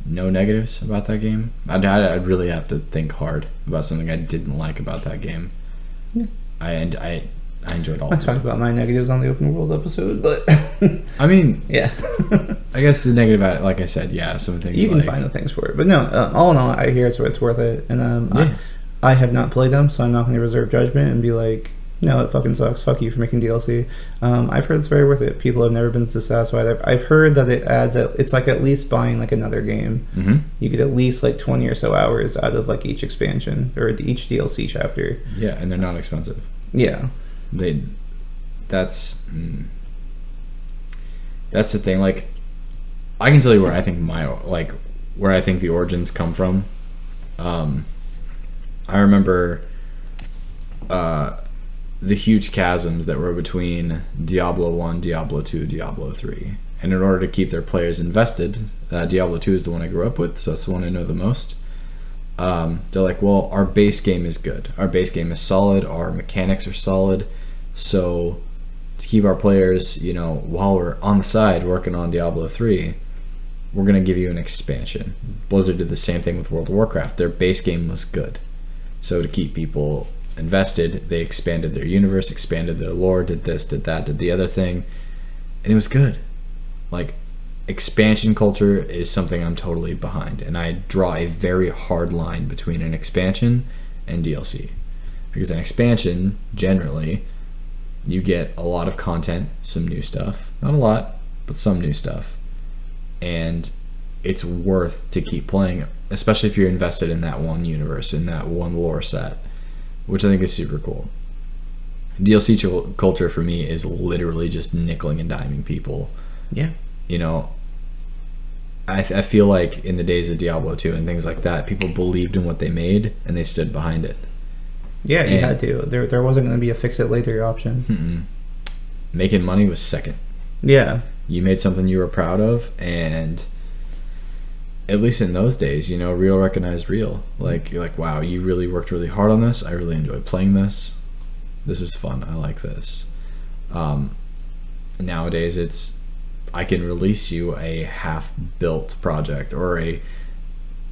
no negatives about that game. I'd really have to think hard about something I didn't like about that game. Yeah. I enjoyed all I of talked it. about my negatives on the open world episode, but I mean, yeah. I guess the negative, like I said, yeah, some things You can like find the things for it, but no. All in all, I hear it's worth it, and yeah. I have not played them, so I'm not going to reserve judgment and be like, no, it fucking sucks. Fuck you for making DLC. I've heard it's very worth it. People have never been dissatisfied. I've heard that it adds. It's like at least buying like another game. Mm-hmm. You get at least like 20 or so hours out of like each expansion or each DLC chapter. Yeah, and they're not expensive. Yeah, that's the thing. Like, I can tell you where I think where I think the origins come from. I remember the huge chasms that were between Diablo 1, Diablo 2, Diablo 3. And in order to keep their players invested, Diablo 2 is the one I grew up with, so that's the one I know the most. They're like, well, our base game is good. Our base game is solid. Our mechanics are solid. So to keep our players, while we're on the side working on Diablo 3, we're going to give you an expansion. Blizzard did the same thing with World of Warcraft. Their base game was good. So to keep people invested, they expanded their universe, expanded their lore, did this, did that, did the other thing, and it was good. Like, expansion culture is something I'm totally behind, and I draw a very hard line between an expansion and DLC. Because an expansion, generally, you get a lot of content, some new stuff. Not a lot, but some new stuff. And it's worth to keep playing, especially if you're invested in that one universe, in that one lore set, which I think is super cool. DLC culture for me is literally just nickeling and diming people. Yeah. I feel like in the days of Diablo 2 and things like that, people believed in what they made and they stood behind it. Yeah, you had to. There wasn't going to be a fix it later option. Making money was second. Yeah. You made something you were proud of, and at least in those days, real recognized real. Like, you're like, wow, you really worked really hard on this. I really enjoy playing this. This is fun. I like this. Nowadays, it's I can release you a half-built project or a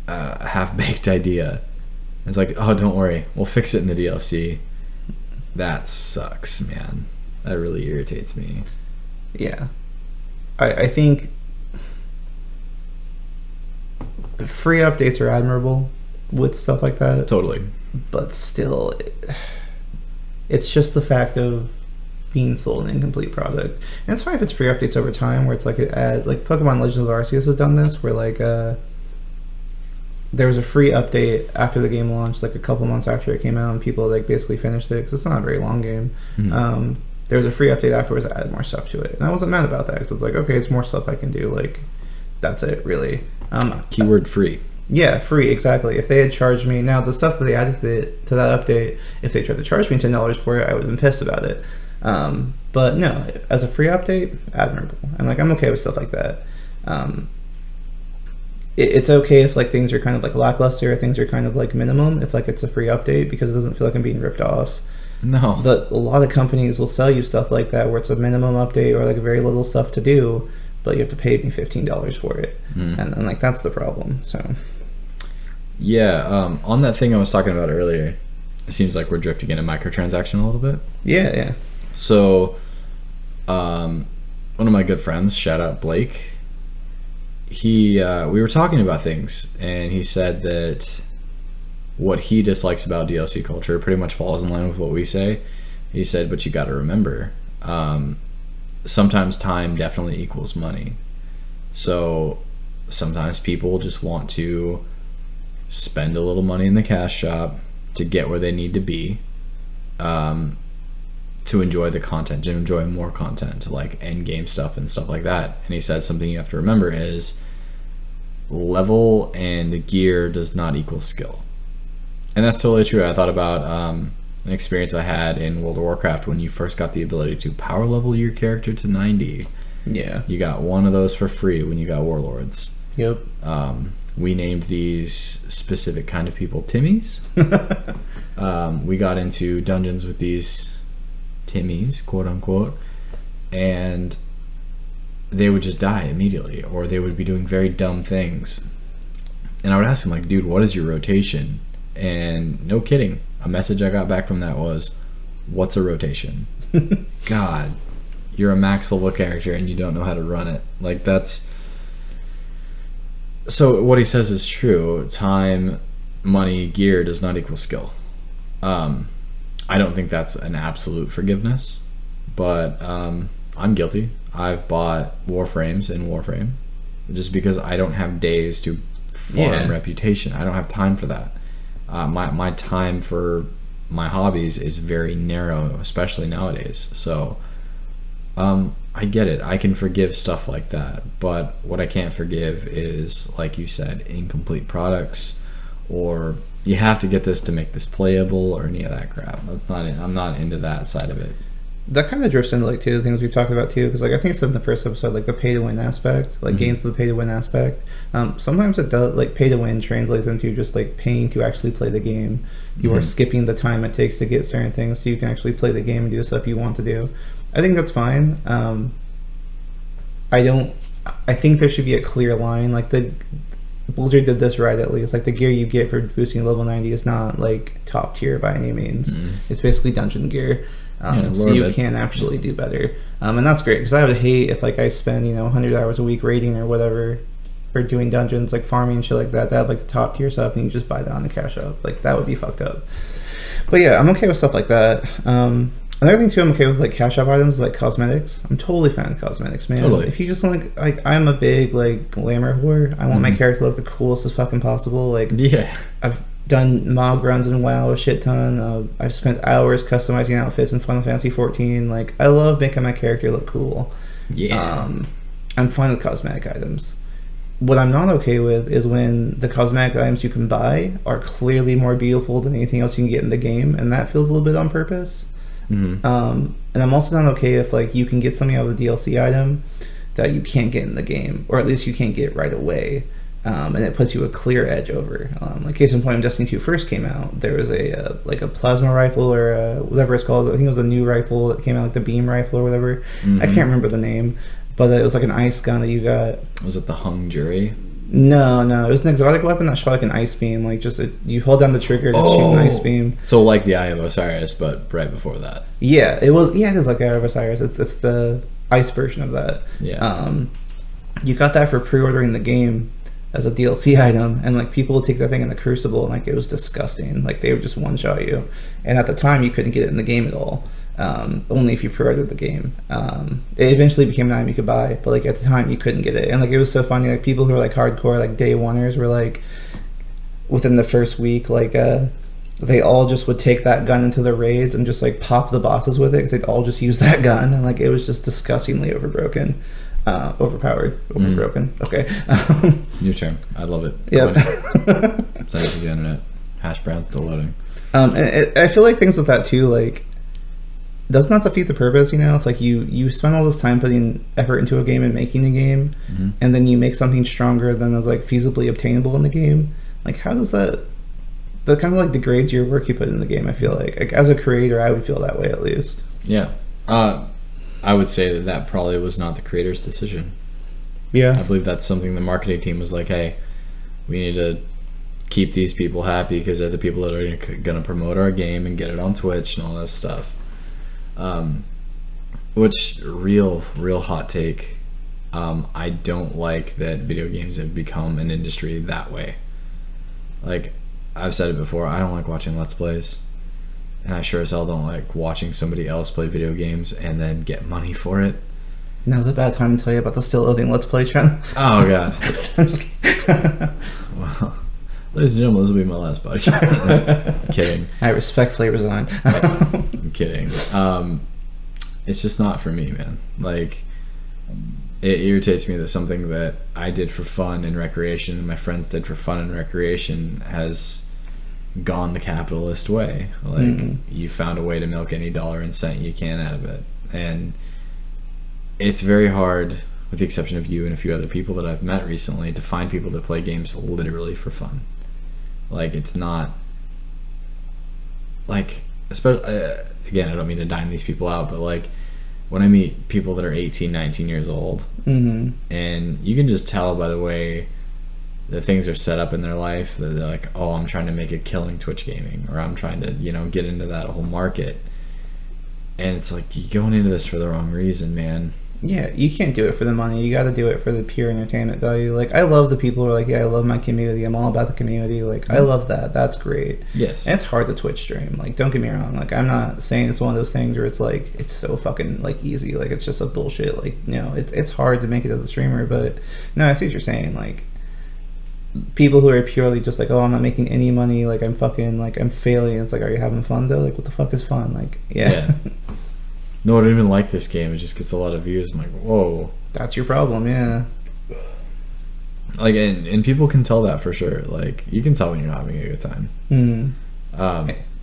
half-baked idea. It's like, oh, don't worry, we'll fix it in the DLC. That sucks, man. That really irritates me. Yeah. I think free updates are admirable with stuff like that. Totally. But still, it's just the fact of being sold an incomplete product. And it's fine if it's free updates over time, where it's like like Pokemon Legends of Arceus has done this, where like there was a free update after the game launched, like a couple months after it came out, and people like basically finished it because it's not a very long game. Mm-hmm. There was a free update afterwards that added more stuff to it, and I wasn't mad about that because it's like, okay, it's more stuff I can do. Like, that's it, really. Keyword free. Yeah, free, exactly. If they had charged me, now the stuff that they added to that update, if they tried to charge me $10 for it, I would have been pissed about it. But no, as a free update, admirable. And like, I'm okay with stuff like that. It's okay if like things are kind of like lackluster or things are kind of like minimum if like it's a free update, because it doesn't feel like I'm being ripped off. No. But a lot of companies will sell you stuff like that where it's a minimum update or like very little stuff to do, but you have to pay me $15 for it. And like, that's the problem. So yeah, on that thing I was talking about earlier, it seems like we're drifting into microtransaction a little bit. yeah. So one of my good friends, shout out Blake, we were talking about things, and he said that what he dislikes about DLC culture pretty much falls in line with what we say. He said, but you got to remember, sometimes time definitely equals money. So sometimes people just want to spend a little money in the cash shop to get where they need to be, to enjoy the content, to enjoy more content, like end game stuff and stuff like that. And he said something you have to remember is level and gear does not equal skill. And that's totally true. I thought about an experience I had in World of Warcraft when you first got the ability to power level your character to 90. Yeah. You got one of those for free when you got Warlords. Yep. We named these specific kind of people Timmies. We got into dungeons with these Timmies, quote unquote, and they would just die immediately, or they would be doing very dumb things. And I would ask him, like, dude, what is your rotation? And no kidding, a message I got back from that was, what's a rotation? God, you're a max level character and you don't know how to run it. Like, that's... So what he says is true. Time, money, gear does not equal skill. I don't think that's an absolute forgiveness, but I'm guilty. I've bought Warframes in Warframe just because I don't have days to farm reputation. I don't have time for that. My time for my hobbies is very narrow, especially nowadays. So I get it. I can forgive stuff like that, but what I can't forgive is, like you said, incomplete products, or you have to get this to make this playable, or any of that crap. I'm not into that side of it. That kind of drifts into like two of the things we've talked about too, because like I think it's in the first episode, like the pay to win aspect, like games with the pay to win aspect. Sometimes it does, like pay to win translates into just like paying to actually play the game. You are skipping the time it takes to get certain things so you can actually play the game and do the stuff you want to do. I think that's fine. I think there should be a clear line. Like the Blizzard did this right, at least. Like the gear you get for boosting level 90 is not like top tier by any means. It's basically dungeon gear. So you can actually do better, and that's great, because I would hate if like I spend 100 hours a week raiding or whatever, or doing dungeons, like farming and shit like that. That have like the top tier stuff, and you just buy that on the cash up. Like that would be fucked up. But yeah, I'm okay with stuff like that. Another thing too, I'm okay with like cash up items like cosmetics. I'm totally fine with cosmetics, man. Totally. If you just like I'm a big like glamour whore. I want my character to look the coolest as fucking possible. Like I've done mob runs in WoW a shit ton. I've spent hours customizing outfits in Final Fantasy 14. Like I love making my character look cool. I'm fine with cosmetic items. What I'm not okay with is when the cosmetic items you can buy are clearly more beautiful than anything else you can get in the game, and that feels a little bit on purpose. And I'm also not okay if like you can get something out of a DLC item that you can't get in the game, or at least you can't get right away. And it puts you a clear edge over. Like case in point, when Destiny 2 first came out, there was a plasma rifle, or whatever it's called. I think it was a new rifle that came out, like the beam rifle or whatever. I can't remember the name, but it was like an ice gun that you got. Was it the hung jury? No, it was an exotic weapon that shot like an ice beam. Like you hold down the trigger to shoot an ice beam. So like the Eye of Osiris, but right before that. Yeah, it was. Yeah, it is like the Eye of Osiris. It's the ice version of that. Yeah. You got that for pre-ordering the game as a DLC item, and like people would take that thing in the Crucible, and like it was disgusting. Like they would just one-shot you, and at the time you couldn't get it in the game at all. Only if you pre-ordered the game. It eventually became an item you could buy, but like at the time you couldn't get it. And like it was so funny, like people who were like hardcore, like day oneers, were like within the first week, like they all just would take that gun into the raids and just like pop the bosses with it, because they'd all just use that gun, and like it was just disgustingly overpowered, overbroken. Okay. New term. I love it. Yep. Sorry for the internet. Hash brown's still loading. And I feel like things with that too, like, doesn't that defeat the purpose? If like you spend all this time putting effort into a game and making a game, and then you make something stronger than is like feasibly obtainable in the game, like how does that kind of like degrades your work you put in the game? I feel like as a creator, I would feel that way, at least. Yeah. I would say that probably was not the creator's decision. Yeah. I believe that's something the marketing team was like, hey, we need to keep these people happy because they're the people that are going to promote our game and get it on Twitch and all that stuff. Which real hot take. I don't like that video games have become an industry that way. Like I've said it before, I don't like watching Let's Plays, and I sure as hell don't like watching somebody else play video games and then get money for it. Now's a bad time to tell you about the Still Loathing Let's Play trend. Oh god. I'm just kidding. Well, ladies and gentlemen, this will be my last podcast. Kidding. I respectfully resign. I'm kidding. It's just not for me, man. Like, it irritates me that something that I did for fun and recreation, and my friends did for fun and recreation, has gone the capitalist way. Like, you found a way to milk any dollar and cent you can out of it. And it's very hard, with the exception of you and a few other people that I've met recently, to find people that play games literally for fun. Like, it's not like, especially again, I don't mean to dime these people out, but like when I meet people that are 18, 19 years old, and you can just tell by the way that things are set up in their life that they're like, oh, I'm trying to make a killing Twitch gaming, or I'm trying to get into that whole market. And it's like, you're going into this for the wrong reason, man. Yeah, you can't do it for the money. You got to do it for the pure entertainment value. Like, I love the people who are like, yeah, I love my community. I'm all about the community. Like, I love that. That's great. Yes. And it's hard to Twitch stream. Like, don't get me wrong. Like, I'm not saying it's one of those things where it's like, it's so fucking, like, easy. Like, it's just a bullshit. Like, it's hard to make it as a streamer. But, no, I see what you're saying. Like, people who are purely just like, oh, I'm not making any money. Like, I'm fucking, like, I'm failing. It's like, are you having fun, though? Like, what the fuck is fun? Like, yeah. No, I don't even like this game. It just gets a lot of views. I'm like, whoa. That's your problem, yeah. Like, and people can tell that for sure. Like, you can tell when you're not having a good time.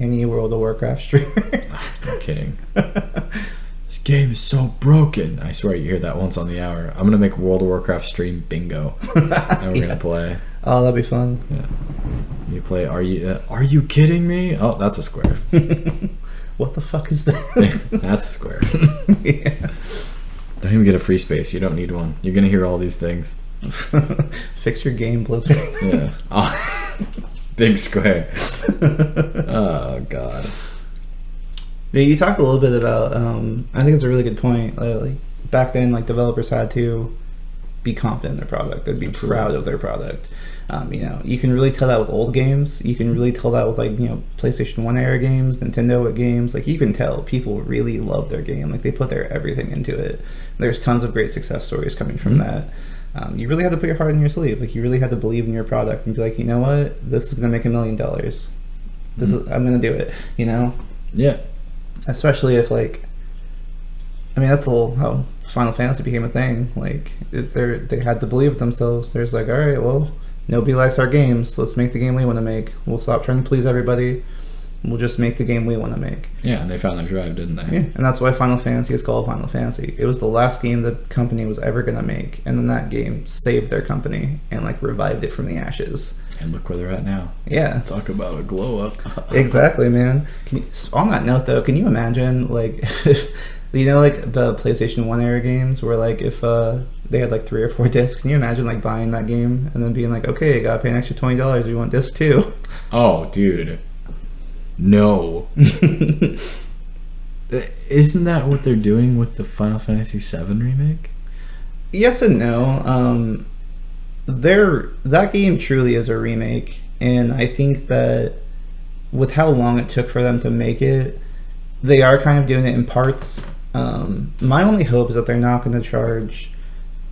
Any World of Warcraft streamer. I'm kidding. This game is so broken. I swear you hear that once on the hour. I'm gonna make World of Warcraft stream bingo, and we're gonna play. Oh, that'd be fun. Yeah. You play. Are you kidding me? Oh, that's a square. What the fuck is that? That's a square. Yeah. Don't even get a free space. You don't need one. You're gonna hear all these things. Fix your game, Blizzard. Yeah. Oh, big square. Oh god. Yeah, you talked a little bit about. I think it's a really good point. Like back then, like developers had to be confident in their product. They'd be proud of their product. You can really tell that with old games. You can really tell that with PlayStation 1 era games, Nintendo games. Like you can tell people really love their game. Like they put their everything into it. There's tons of great success stories coming from that. You really had to put your heart in your sleeve. Like you really had to believe in your product and be like, you know what, this is gonna make $1 million. I'm gonna do it. Yeah. Especially if that's how Final Fantasy became a thing. Like they had to believe it themselves. There's like, all right, well, nobody likes our games. Let's make the game we want to make. We'll stop trying to please everybody. We'll just make the game we want to make. Yeah, and they found their drive, didn't they? Yeah, and that's why Final Fantasy is called Final Fantasy. It was the last game the company was ever going to make, and then that game saved their company and revived it from the ashes. And look where they're at now. Yeah. Talk about a glow up. Exactly, man. On that note, though, can you imagine, if, the PlayStation 1 era games where, if they had, 3 or 4 discs, can you imagine, buying that game and then being like, okay, I gotta pay an extra $20, we want disc 2? Oh, dude. No. Isn't that what they're doing with the Final Fantasy VII remake? Yes and no. That game truly is a remake, and I think that with how long it took for them to make it, they are kind of doing it in parts. My only hope is that they're not going to charge.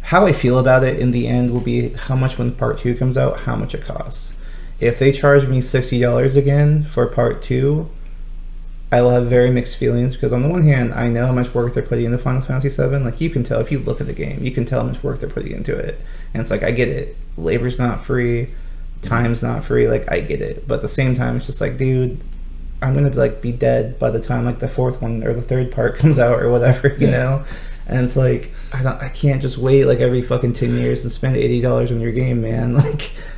How I feel about it in the end will be how much when part 2 comes out, how much it costs. If they charge me $60 again for part 2, I will have very mixed feelings, because on the one hand, I know how much work they're putting into Final Fantasy VII. You can tell if you look at the game, you can tell how much work they're putting into it. And it's I get it. Labor's not free, time's not free. I get it. But at the same time, it's just dude, I'm gonna be dead by the time the 4th one or the 3rd part comes out or whatever, you know. And it's I can't just wait every fucking 10 years and spend $80 on your game, man.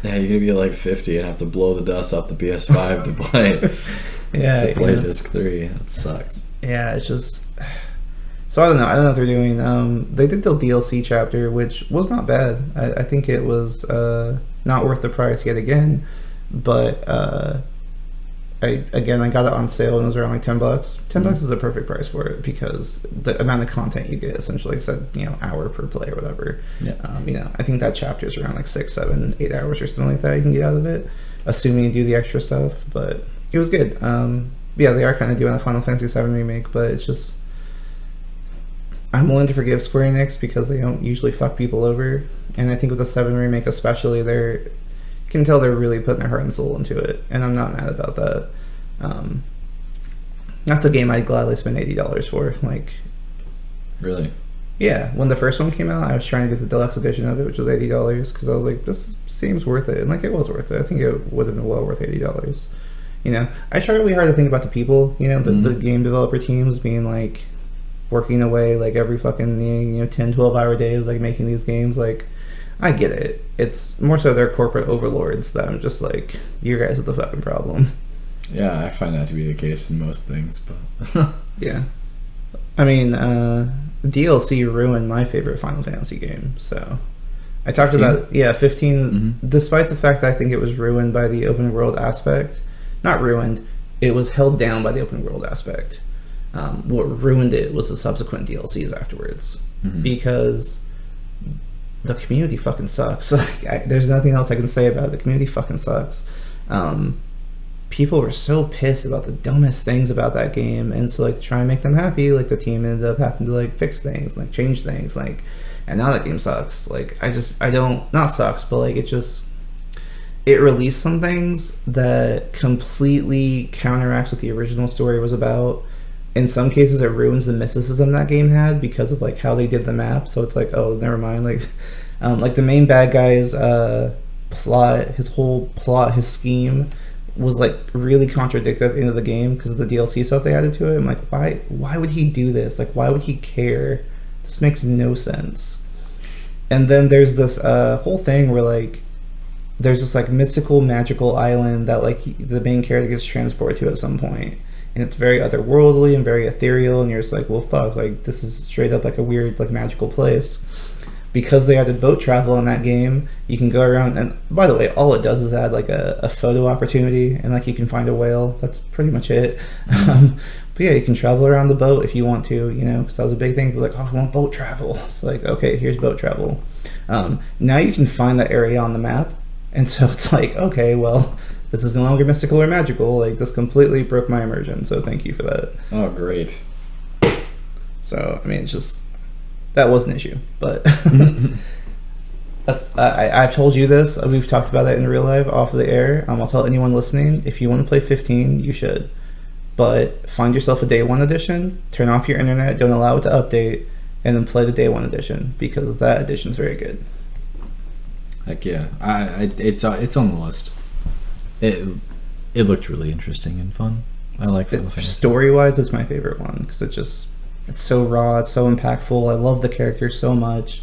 Yeah, you're gonna be 50 and have to blow the dust off the PS5 to play. Yeah, to play disc 3. That sucks. Yeah, it's just. So I don't know what they're doing. They did the DLC chapter, which was not bad. I think it was not worth the price yet again, but I got it on sale and it was around $10. $10 is a perfect price for it, because the amount of content you get, essentially, hour per play or whatever. Yeah. I think that chapter is around 6, 7, 8 hours or something like that you can get out of it, assuming you do the extra stuff. But it was good. Yeah, they are kind of doing a Final Fantasy VII remake, but it's just, I'm willing to forgive Square Enix because they don't usually fuck people over, and I think with the 7 remake especially, you can tell they're really putting their heart and soul into it, and I'm not mad about that. That's a game I'd gladly spend $80 for. Really? Yeah, when the first one came out, I was trying to get the deluxe edition of it, which was $80, because I was like, this seems worth it, and it was worth it. I think it would have been well worth $80. I try really hard to think about the people, the game developer teams being working away every fucking 10, 12-hour days making these games. I get it. It's more so their corporate overlords that I'm just you guys are the fucking problem. Yeah, I find that to be the case in most things, but yeah. I mean, DLC ruined my favorite Final Fantasy game, so I talked 15? about 15, despite the fact that I think it was ruined by the open world aspect. Not ruined, it was held down by the open world aspect. What ruined it was the subsequent DLCs afterwards, because the community fucking sucks. There's nothing else I can say about it. The community fucking sucks. People were so pissed about the dumbest things about that game, and so like to try and make them happy, like the team ended up having to like fix things, like change things, like, and now that game sucks. Like I don't, not sucks, but like it released some things that completely counteracts what the original story was about. In some cases, it ruins the mysticism that game had because of like how they did the map. So it's like, oh, never mind. Like the main bad guy's plot, his whole plot, his scheme was like really contradicted at the end of the game because of the DLC stuff they added to it. I'm like, why would he do this? Like, why would he care? This makes no sense. And then there's this whole thing where like there's this like mystical magical island that like the main character gets transported to at some point, and it's very otherworldly and very ethereal, and you're just like, well, fuck, like this is straight up like a weird like magical place. Because they added boat travel in that game, you can go around, and by the way, all it does is add like a photo opportunity, and like you can find a whale. That's pretty much it. But yeah, you can travel around the boat if you want to, you know, because that was a big thing. People were like, oh, I want boat travel. It's like, okay, here's boat travel. Now you can find that area on the map, and so it's like, okay, well, this is no longer mystical or magical. Like, this completely broke my immersion, so thank you for that. Oh, great. So, I mean, it's just, that was an issue, but that's, I've told you this. We've talked about that in real life, off of the air. I'll tell anyone listening, if you want to play 15, you should. But find yourself a day one edition, turn off your internet, don't allow it to update, and then play the day one edition, because that edition is very good. Heck yeah. It's on the list. It looked really interesting and fun. I like Final Fantasy. Story-wise, it's my favorite one, because it's so raw, it's so impactful. I love the characters so much.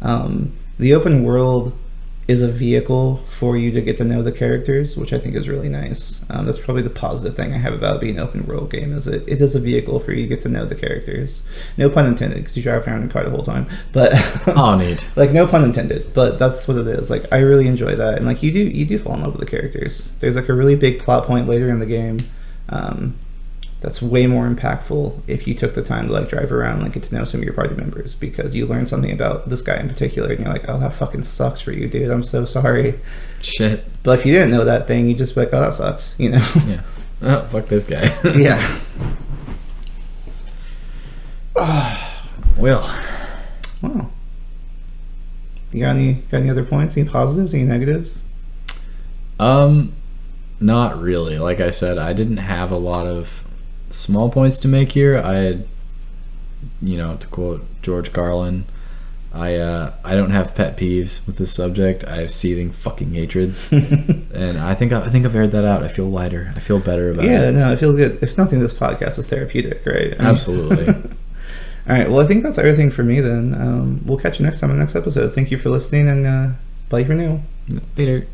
The open world is a vehicle for you to get to know the characters, which I think is really nice. That's probably the positive thing I have about being an open world game, is it is a vehicle for you to get to know the characters. No pun intended, because you drive around in a car the whole time. But oh, neat. Like, no pun intended, but that's what it is. Like, I really enjoy that, and like you do fall in love with the characters. There's like a really big plot point later in the game. That's way more impactful if you took the time to like drive around and like get to know some of your party members, because you learn something about this guy in particular, and you're like, oh, that fucking sucks for you, dude. I'm so sorry. Shit. But if you didn't know that thing, you just be like, oh, that sucks, you know? Yeah. Oh, fuck this guy. Yeah. Well. Wow. You got any other points? Any positives? Any negatives? Not really. Like I said, I didn't have a lot of small points to make here. I had, to quote George Carlin, I don't have pet peeves with this subject. I have seething fucking hatreds, and I think I've aired that out. I feel lighter. I feel better about it. Yeah, no, it feels good. If nothing, this podcast is therapeutic, right? Absolutely. All right. Well, I think that's everything for me then. We'll catch you next time on the next episode. Thank you for listening, and bye for now. Later.